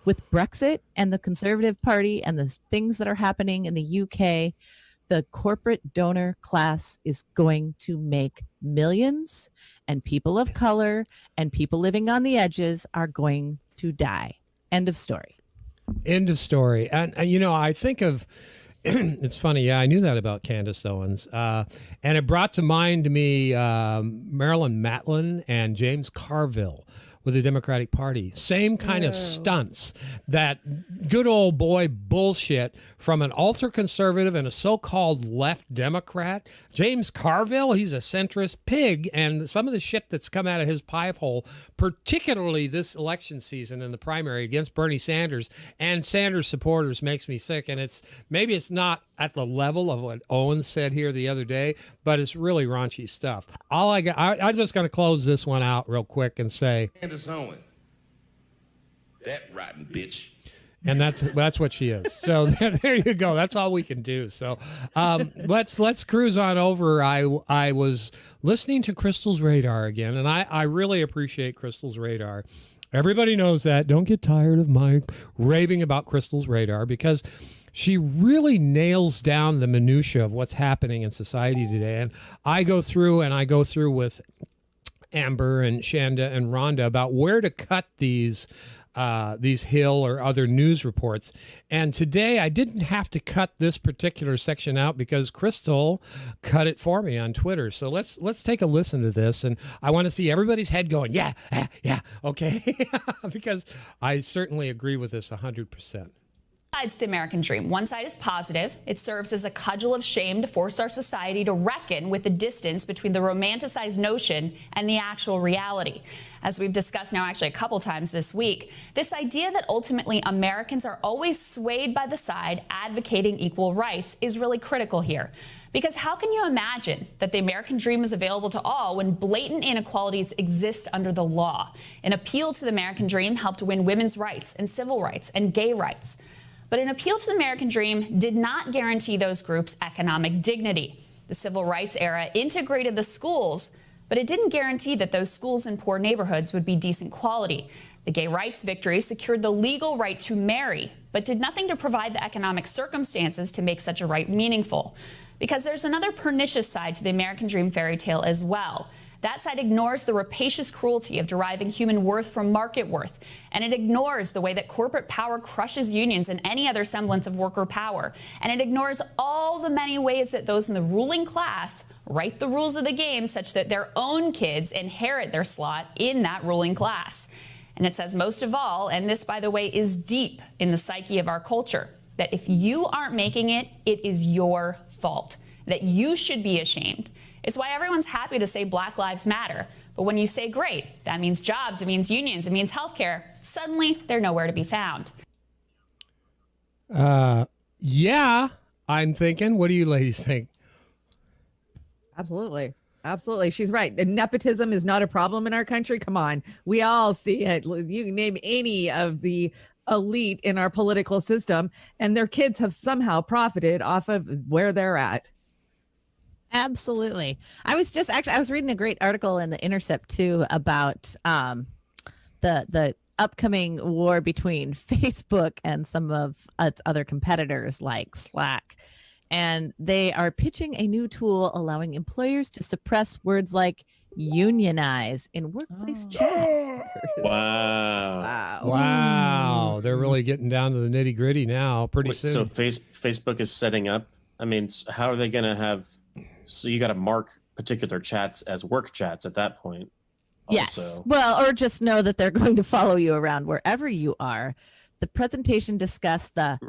with Brexit and the Conservative Party and the things that are happening in the UK. The corporate donor class is going to make millions, and people of color and people living on the edges are going to die. End of story. End of story. And I think of, it's funny, I knew that about Candace Owens. And it brought to mind to me Marilyn Matlin and James Carville with the Democratic Party. Same kind of stunts, that good old boy bullshit from an ultra-conservative and a so-called left Democrat. James Carville, he's a centrist pig, and some of the shit that's come out of his pipe hole, particularly this election season in the primary against Bernie Sanders and Sanders supporters, makes me sick. And maybe it's not at the level of what Owens said here the other day, but it's really raunchy stuff. I'm just going to close this one out real quick and say, Candace Owens, that rotten bitch. And that's what she is. So there you go. That's all we can do. So let's cruise on over. I was listening to Crystal's Radar again, and I really appreciate Crystal's Radar. Everybody knows that. Don't get tired of my raving about Crystal's Radar, because she really nails down the minutia of what's happening in society today. And I go through with Amber and Shanda and Rhonda about where to cut these Hill or other news reports. And today I didn't have to cut this particular section out because Crystal cut it for me on Twitter. So let's take a listen to this, and I want to see everybody's head going, yeah, okay, because I certainly agree with this 100%. Sides to the American dream. One side is positive. It serves as a cudgel of shame to force our society to reckon with the distance between the romanticized notion and the actual reality. As we've discussed now actually a couple times this week, this idea that ultimately Americans are always swayed by the side advocating equal rights is really critical here. Because how can you imagine that the American dream is available to all when blatant inequalities exist under the law? An appeal to the American dream helped win women's rights and civil rights and gay rights. But an appeal to the American dream did not guarantee those groups economic dignity. The civil rights era integrated the schools, but it didn't guarantee that those schools in poor neighborhoods would be decent quality. The gay rights victory secured the legal right to marry, but did nothing to provide the economic circumstances to make such a right meaningful. Because there's another pernicious side to the American dream fairy tale as well. That side ignores the rapacious cruelty of deriving human worth from market worth, and it ignores the way that corporate power crushes unions and any other semblance of worker power, and it ignores all the many ways that those in the ruling class write the rules of the game such that their own kids inherit their slot in that ruling class. And it says most of all, and this, by the way, is deep in the psyche of our culture, that if you aren't making it, it is your fault, that you should be ashamed. It's why everyone's happy to say Black Lives Matter. But when you say great, that means jobs, it means unions, it means healthcare, suddenly they're nowhere to be found. Yeah, I'm thinking. What do you ladies think? Absolutely. Absolutely. She's right. Nepotism is not a problem in our country. Come on. We all see it. You can name any of the elite in our political system, and their kids have somehow profited off of where they're at. Absolutely. I was reading a great article in The Intercept too about the upcoming war between Facebook and some of its other competitors like Slack. And they are pitching a new tool allowing employers to suppress words like unionize in workplace chat. Wow. They're really getting down to the nitty gritty now pretty soon. So Facebook is setting up. I mean, how are they going to have? So you got to mark particular chats as work chats at that point. Yes. Also. Well, or just know that they're going to follow you around wherever you are. The presentation discussed the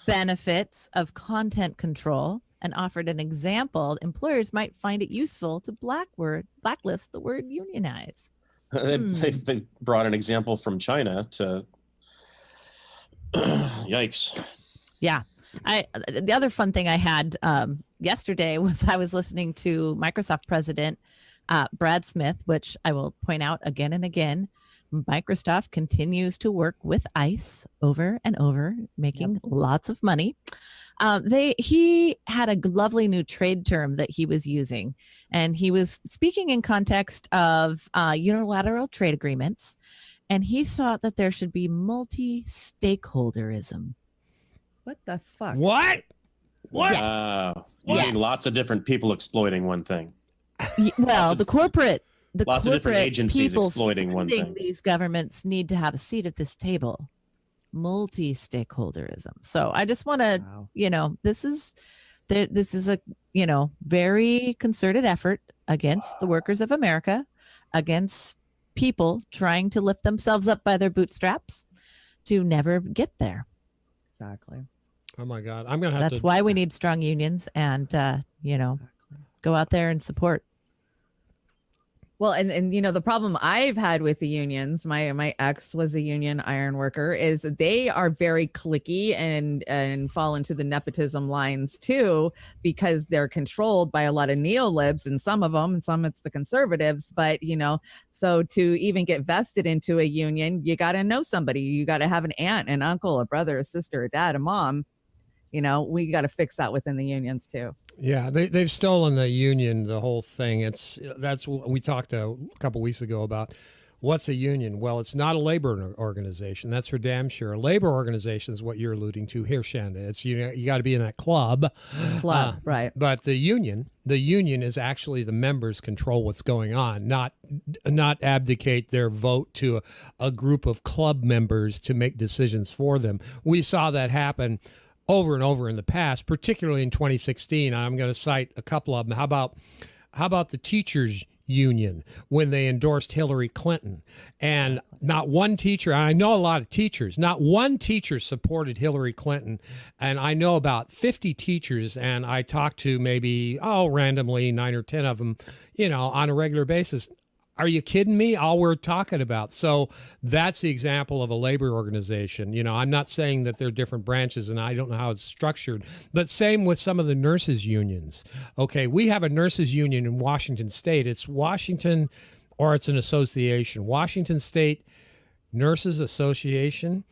benefits of content control and offered an example. Employers might find it useful to blacklist the word unionize. They brought an example from China to yikes. Yeah. The other fun thing I had yesterday was I was listening to Microsoft president Brad Smith, which I will point out again and again. Microsoft continues to work with ICE over and over, making lots of money. He had a lovely new trade term that he was using, and he was speaking in context of unilateral trade agreements, and he thought that there should be multi-stakeholderism. What the fuck? What? Wow. You mean lots of different people exploiting one thing. Well, lots of different agencies exploiting one thing. These governments need to have a seat at this table. Multi-stakeholderism. So I just want to, this is a, very concerted effort against the workers of America, against people trying to lift themselves up by their bootstraps to never get there. Exactly. Oh my God. I'm going to have That's why we need strong unions and, go out there and support. Well, and the problem I've had with the unions, my ex was a union iron worker, is that they are very cliquey and fall into the nepotism lines too, because they're controlled by a lot of neolibs, and some of them, and some it's the conservatives. But so to even get vested into a union, you got to know somebody. You got to have an aunt, an uncle, a brother, a sister, a dad, a mom. We got to fix that within the unions too. Yeah, they've stolen the union, the whole thing. That's what we talked a couple weeks ago about. What's a union? Well, it's not a labor organization. That's for damn sure. A labor organization is what you're alluding to here, Shanda. It's you got to be in that club. Right. But the union is actually the members control what's going on, not abdicate their vote to a group of club members to make decisions for them. We saw that happen over and over in the past, particularly in 2016. I'm going to cite a couple of them. How about the teachers union when they endorsed Hillary Clinton? And not one teacher, and I know a lot of teachers, not one teacher supported Hillary Clinton. And I know about 50 teachers, and I talked to maybe, randomly 9 or 10 of them, on a regular basis. Are you kidding me? All we're talking about. So that's the example of a labor organization. I'm not saying that they're different branches and I don't know how it's structured, but same with some of the nurses unions. Okay, we have a nurses union in Washington State. It's Washington, or it's an association, Washington State Nurses Association.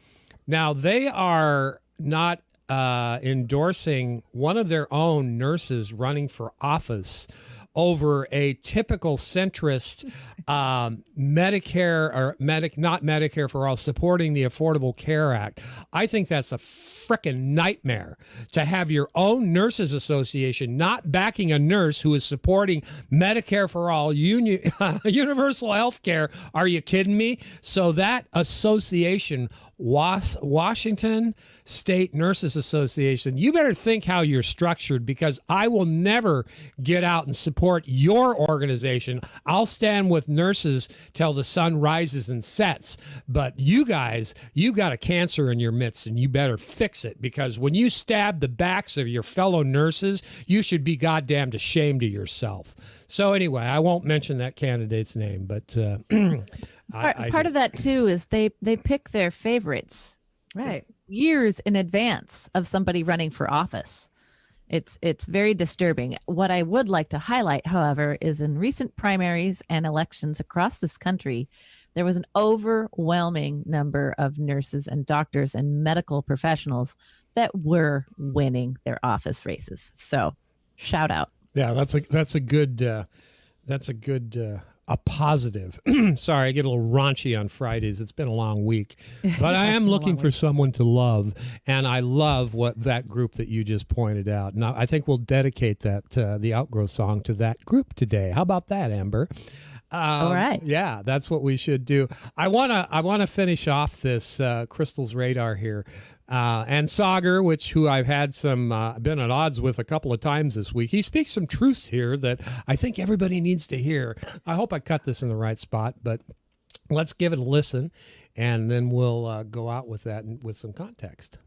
Now, they are not endorsing one of their own nurses running for office over a typical centrist Medicare or not Medicare for all, supporting the Affordable Care Act. I think that's a frickin' nightmare to have your own nurses association not backing a nurse who is supporting Medicare for all, universal health care. Are you kidding me? So that association, Washington State Nurses Association, you better think how you're structured, because I will never get out and support your organization. I'll stand with nurses till the sun rises and sets. But you guys, you got a cancer in your midst, and you better fix it, because when you stab the backs of your fellow nurses, you should be goddamned ashamed of yourself. So anyway, I won't mention that candidate's name, but part of that too is they pick their favorites right years in advance of somebody running for office. It's very disturbing. What I would like to highlight, however, is in recent primaries and elections across this country, there was an overwhelming number of nurses and doctors and medical professionals that were winning their office races. So shout out. Yeah, that's a good a positive. Sorry, I get a little raunchy on Fridays. It's been a long week, but I am looking for someone to love, and I love what that group that you just pointed out. Now, I think we'll dedicate that the Outgrowth song to that group today. How about that, Amber? All right. Yeah, that's what we should do. I wanna finish off this Crystal's Radar here. And Sagar, who I've had some been at odds with a couple of times this week, he speaks some truths here that I think everybody needs to hear. I hope I cut this in the right spot, but let's give it a listen, and then we'll go out with that with some context.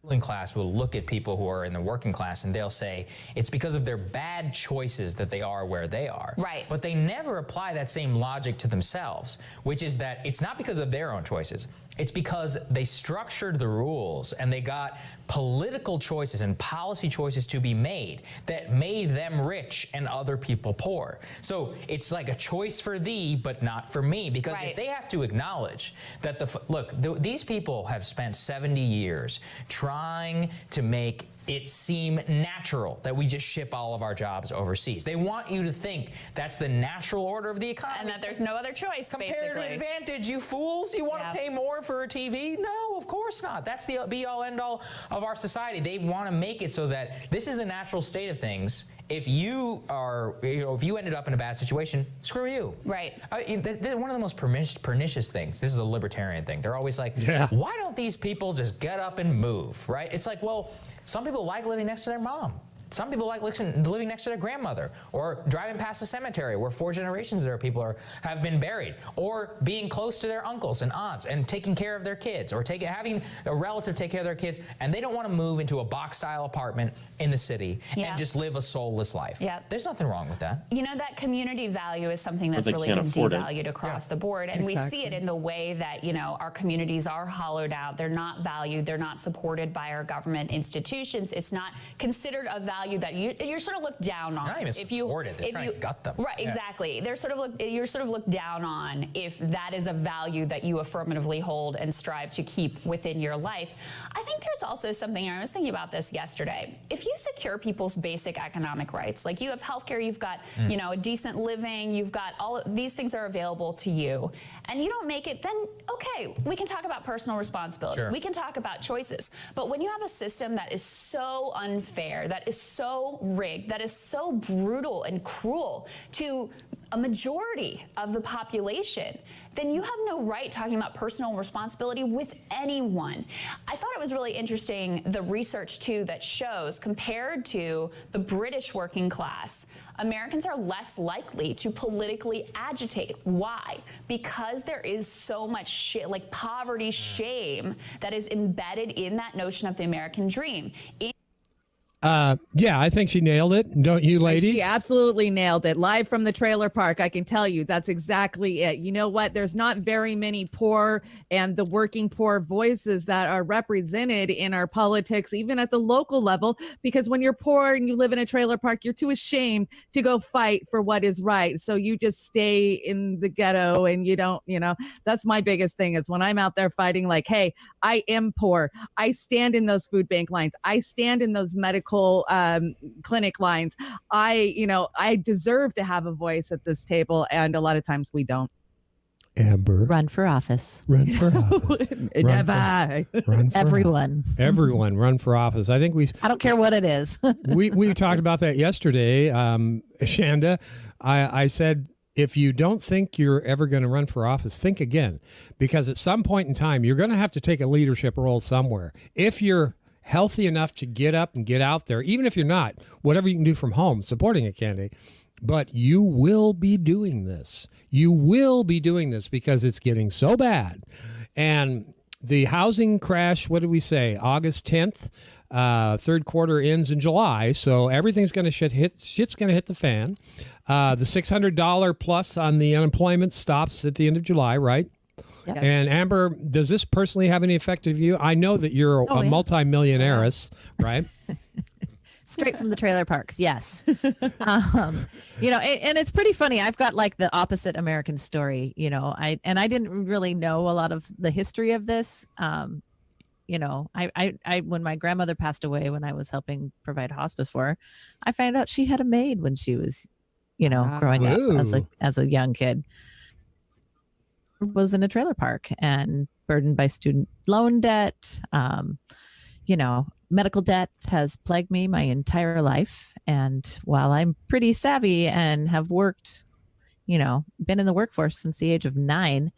Ruling class will look at people who are in the working class and they'll say it's because of their bad choices that they are where they are. Right. But they never apply that same logic to themselves, which is that it's not because of their own choices. It's because they structured the rules and they got political choices and policy choices to be made that made them rich and other people poor. So it's like a choice for thee, but not for me, because if they have to acknowledge that these people have spent 70 years trying to make it seem natural that we just ship all of our jobs overseas. They want you to think that's the natural order of the economy. And that there's no other choice, Comparative advantage, you fools. You want to pay more for a TV? No, of course not. That's the be-all, end-all of our society. They want to make it so that this is the natural state of things. If you are, if you ended up in a bad situation, screw you. Right. One of the most pernicious things, this is a libertarian thing, they're always like, why don't these people just get up and move, right? It's like, well, some people like living next to their mom. Some people like living next to their grandmother, or driving past a cemetery where 4 generations of their people have been buried, or being close to their uncles and aunts and taking care of their kids, or having a relative take care of their kids, and they don't want to move into a box-style apartment in the city and just live a soulless life. Yeah. There's nothing wrong with that. You know, that community value is something that's really been devalued across the board, and we see it in the way that, our communities are hollowed out. They're not valued. They're not supported by our government institutions. It's not considered a value that you're sort of looked down on. They're not even supported. They're trying to gut them. Right, exactly. They're you're sort of looked down on if that is a value that you affirmatively hold and strive to keep within your life. I think there's also something, I was thinking about this yesterday. If you secure people's basic economic rights, like you have healthcare, you've got a decent living, you've got all of these things are available to you, and you don't make it, then okay, we can talk about personal responsibility. We can talk about choices. But when you have a system that is so unfair, that is so rigged, that is so brutal and cruel to a majority of the population, then you have no right talking about personal responsibility with anyone. I thought it was really interesting, the research too that shows, compared to the British working class, Americans are less likely to politically agitate. Why? Because there is so much poverty shame that is embedded in that notion of the American dream. Yeah, I think she nailed it. Don't you, ladies? She absolutely nailed it. Live from the trailer park, I can tell you that's exactly it. You know what? There's not very many poor and the working poor voices that are represented in our politics, even at the local level, because when you're poor and you live in a trailer park, you're too ashamed to go fight for what is right. So you just stay in the ghetto and you don't, that's my biggest thing is when I'm out there fighting, like, hey, I am poor. I stand in those food bank lines. I stand in those medical medical clinic lines. I deserve to have a voice at this table, and a lot of times we don't. Amber, run for office. Run for office. Everyone. Everyone run for office. I think I don't care what it is. we talked about that yesterday, Shanda. I said, if you don't think you're ever going to run for office, think again, because at some point in time, you're going to have to take a leadership role somewhere. If you're healthy enough to get up and get out there, even if you're not, whatever you can do from home, supporting a candidate, but you will be doing this. You will be doing this because it's getting so bad. And the housing crash, what did we say? August 10th, third quarter ends in July. So everything's going to shit's going to hit the fan. The $600 plus on the unemployment stops at the end of July, right? Yep. And Amber, does this personally have any effect on you? I know that you're a multi-millionairess, right? Straight from the trailer parks. Yes. And it's pretty funny. I've got like the opposite American story, I didn't really know a lot of the history of this. I when my grandmother passed away, when I was helping provide hospice for her, I found out she had a maid when she was, growing up as a young kid. Was in a trailer park and burdened by student loan debt. Medical debt has plagued me my entire life. And while I'm pretty savvy and have worked, been in the workforce since the age of 9,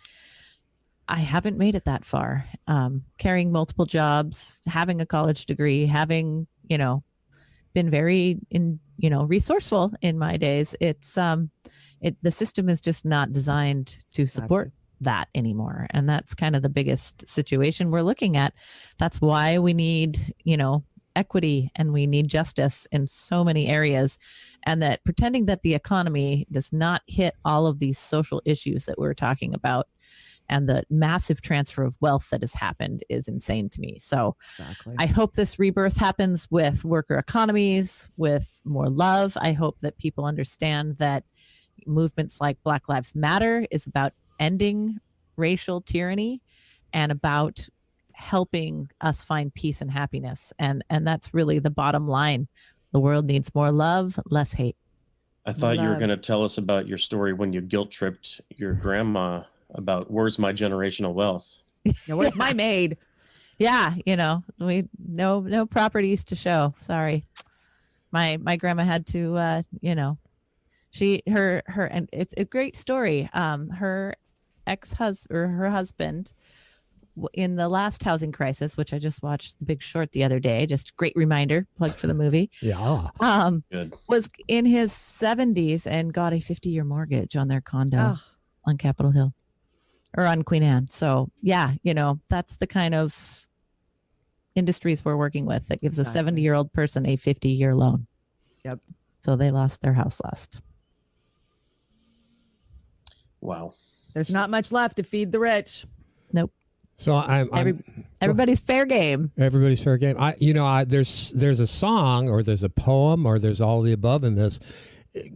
I haven't made it that far. Carrying multiple jobs, having a college degree, having, been very resourceful in my days. It's the system is just not designed to support that anymore. And that's kind of the biggest situation we're looking at. That's why we need, equity, and we need justice in so many areas. And that pretending that the economy does not hit all of these social issues that we're talking about and the massive transfer of wealth that has happened is insane to me. So I hope this rebirth happens with worker economies, with more love. I hope that people understand that movements like Black Lives Matter is about ending racial tyranny and about helping us find peace and happiness. And that's really the bottom line. The world needs more love, less hate. I thought you were going to tell us about your story when you guilt tripped your grandma about where's my generational wealth. Yeah, where's my maid? Yeah, we no properties to show. Sorry. My grandma had to and it's a great story. Her her husband in the last housing crisis, which I just watched The Big Short the other day, just great reminder, plug for the movie. Yeah. Good. Was in his 70s and got a 50-year mortgage on their condo on Capitol Hill or on Queen Anne. So yeah, that's the kind of industries we're working with that gives a 70-year-old person a 50-year loan. Yep. So they lost their house last. Wow. There's not much left to feed the rich. Nope. So everybody's fair game. Everybody's fair game. There's a song or there's a poem or there's all of the above in this.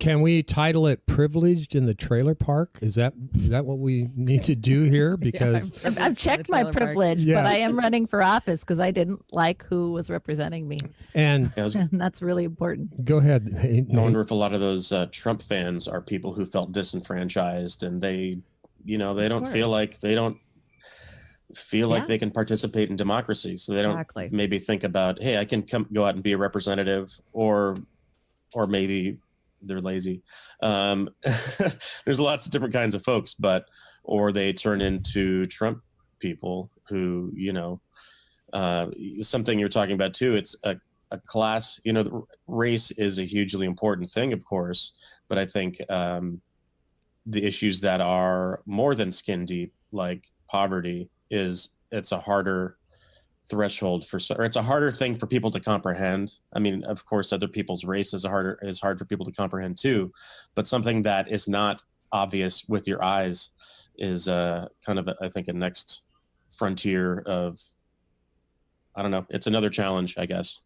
Can we title it "Privileged in the Trailer Park"? Is that what we need to do here? Because I've checked my privilege, but I am running for office because I didn't like who was representing me, and that's really important. Go ahead. I wonder if a lot of those Trump fans are people who felt disenfranchised, and they don't feel like they can participate in democracy, so they don't maybe think about, hey, I can go out and be a representative, or maybe they're lazy. There's lots of different kinds of folks, or they turn into Trump people who, something you're talking about too. It's a class, race is a hugely important thing, of course, but I think the issues that are more than skin deep, like poverty, it's a harder threshold it's a harder thing for people to comprehend. I mean, of course, other people's race is hard for people to comprehend too, but something that is not obvious with your eyes is kind of, I think, a next frontier of, I don't know. It's another challenge, I guess.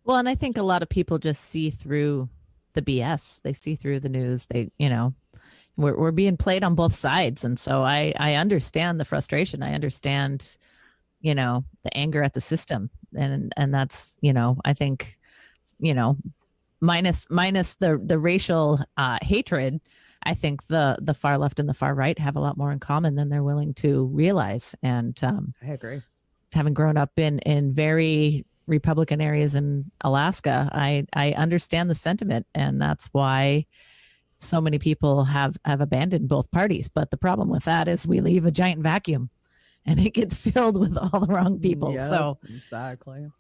Well, and I think a lot of people just see through the BS. They see through the news. We're being played on both sides. And so I understand the frustration. I understand, the anger at the system. and that's, I think, minus the racial hatred, I think the far left and the far right have a lot more in common than they're willing to realize. And I agree. Having grown up in very Republican areas in Alaska, I understand the sentiment, and that's why so many people have abandoned both parties. But the problem with that is we leave a giant vacuum, and it gets filled with all the wrong people. Yep, so exactly,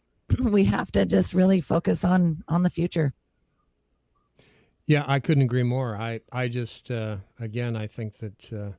we have to just really focus on the future. Yeah, I couldn't agree more. I just again, I think that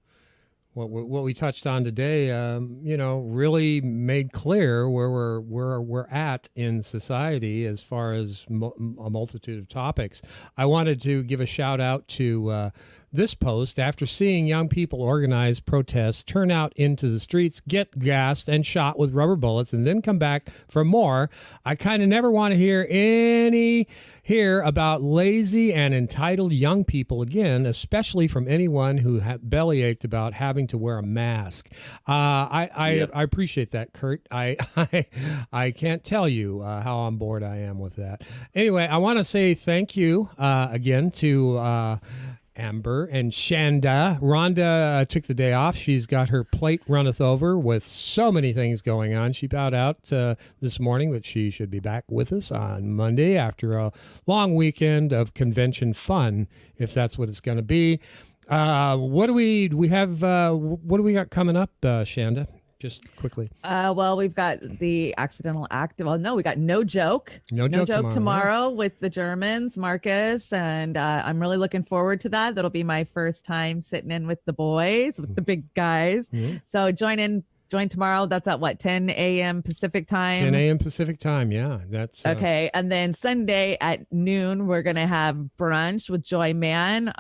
what we touched on today, really made clear where we're at in society as far as a multitude of topics. I wanted to give a shout out to this post. After seeing young people organize protests, turn out into the streets, get gassed and shot with rubber bullets, and then come back for more, I kind of never want to hear about lazy and entitled young people again, especially from anyone who bellyached about having to wear a mask. I appreciate that, Kurt. I can't tell you how on board I am with that. Anyway, I want to say thank you again to Amber and Shanda. Rhonda took the day off. She's got her plate runneth over with so many things going on. She bowed out this morning, but she should be back with us on Monday after a long weekend of convention fun, if that's what it's going to be. What do we got coming up, Shanda? Just quickly. Well, we've got the accidental act. Well, no, we got No Joke tomorrow with the Germans, Marcus. And I'm really looking forward to that. That'll be my first time sitting in with the boys, with the big guys. Mm-hmm. So join tomorrow. That's at 10 a.m. Pacific time. 10 a.m. Pacific time. Yeah, that's okay. And then Sunday at noon, we're going to have brunch with Joy Mann,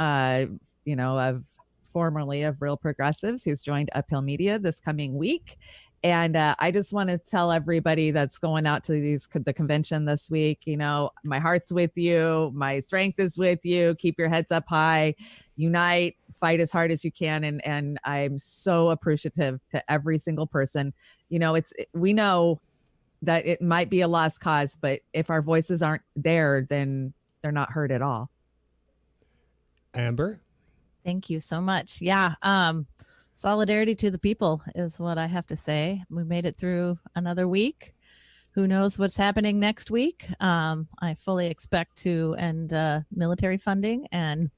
formerly of Real Progressives, who's joined Uphill Media this coming week. And I just want to tell everybody that's going out to the convention this week, my heart's with you. My strength is with you. Keep your heads up high, unite, fight as hard as you can. And I'm so appreciative to every single person. We know that it might be a lost cause, but if our voices aren't there, then they're not heard at all. Amber? Thank you so much. Yeah. Solidarity to the people is what I have to say. We made it through another week. Who knows what's happening next week? I fully expect to end military funding and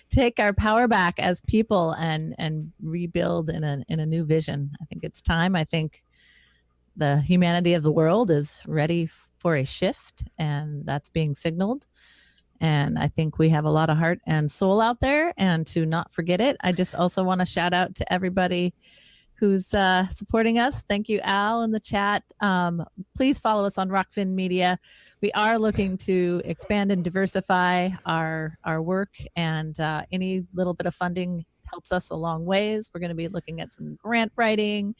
take our power back as people and rebuild in a new vision. I think it's time. I think the humanity of the world is ready for a shift, and that's being signaled. And I think we have a lot of heart and soul out there, and to not forget it. I just also want to shout out to everybody who's supporting us. Thank you, Al, in the chat. Please follow us on Rockfin Media. We are looking to expand and diversify our work, and any little bit of funding helps us a long ways. We're going to be looking at some grant writing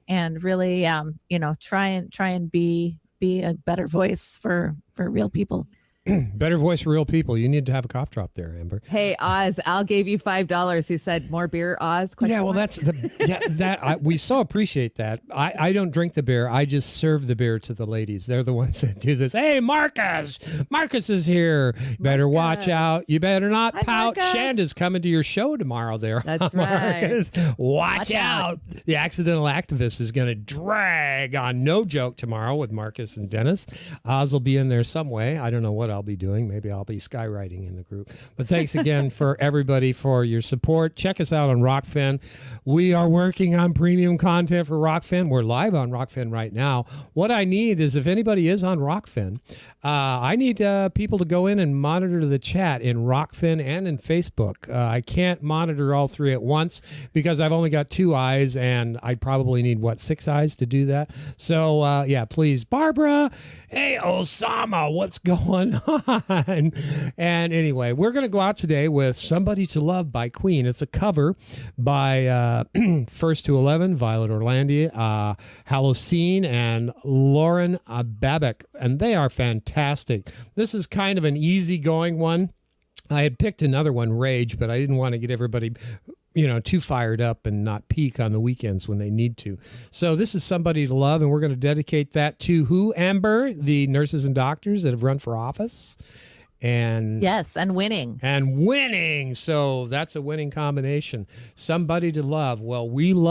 and really, try and be a better voice for real people. Better voice for real people. You need to have a cough drop there, Amber. Hey, Oz, Al gave you $5. He said more beer, Oz? Yeah, well, we so appreciate that. I don't drink the beer. I just serve the beer to the ladies. They're the ones that do this. Hey, Marcus is here. Better watch out. You better not pout. Marcus. Shanda's coming to your show tomorrow there. That's Marcus. right. Watch out. The accidental activist is going to drag on No Joke tomorrow with Marcus and Dennis. Oz will be in there some way. I don't know what I'll be doing. Maybe I'll be skywriting in the group. But thanks again for everybody for your support. Check us out on Rockfin. We are working on premium content for Rockfin. We're live on Rockfin right now. What I need is, if anybody is on Rockfin, I need people to go in and monitor the chat in Rockfin and in Facebook. I can't monitor all three at once because I've only got 2 eyes, and I probably need, 6 eyes to do that? So, please. Barbara, hey, Osama, what's going on? And anyway, we're going to go out today with Somebody to Love by Queen. It's a cover by First to 11, Violet Orlandi, Halocene, and Lauren Babbitt, and they are fantastic. This is kind of an easygoing one. I had picked another one, Rage, but I didn't want to get everybody too fired up and not peak on the weekends when they need to. So this is somebody to love, and we're going to dedicate that to who, Amber? The nurses and doctors that have run for office. And yes, and winning. And winning. So that's a winning combination. Somebody to love. Well, we love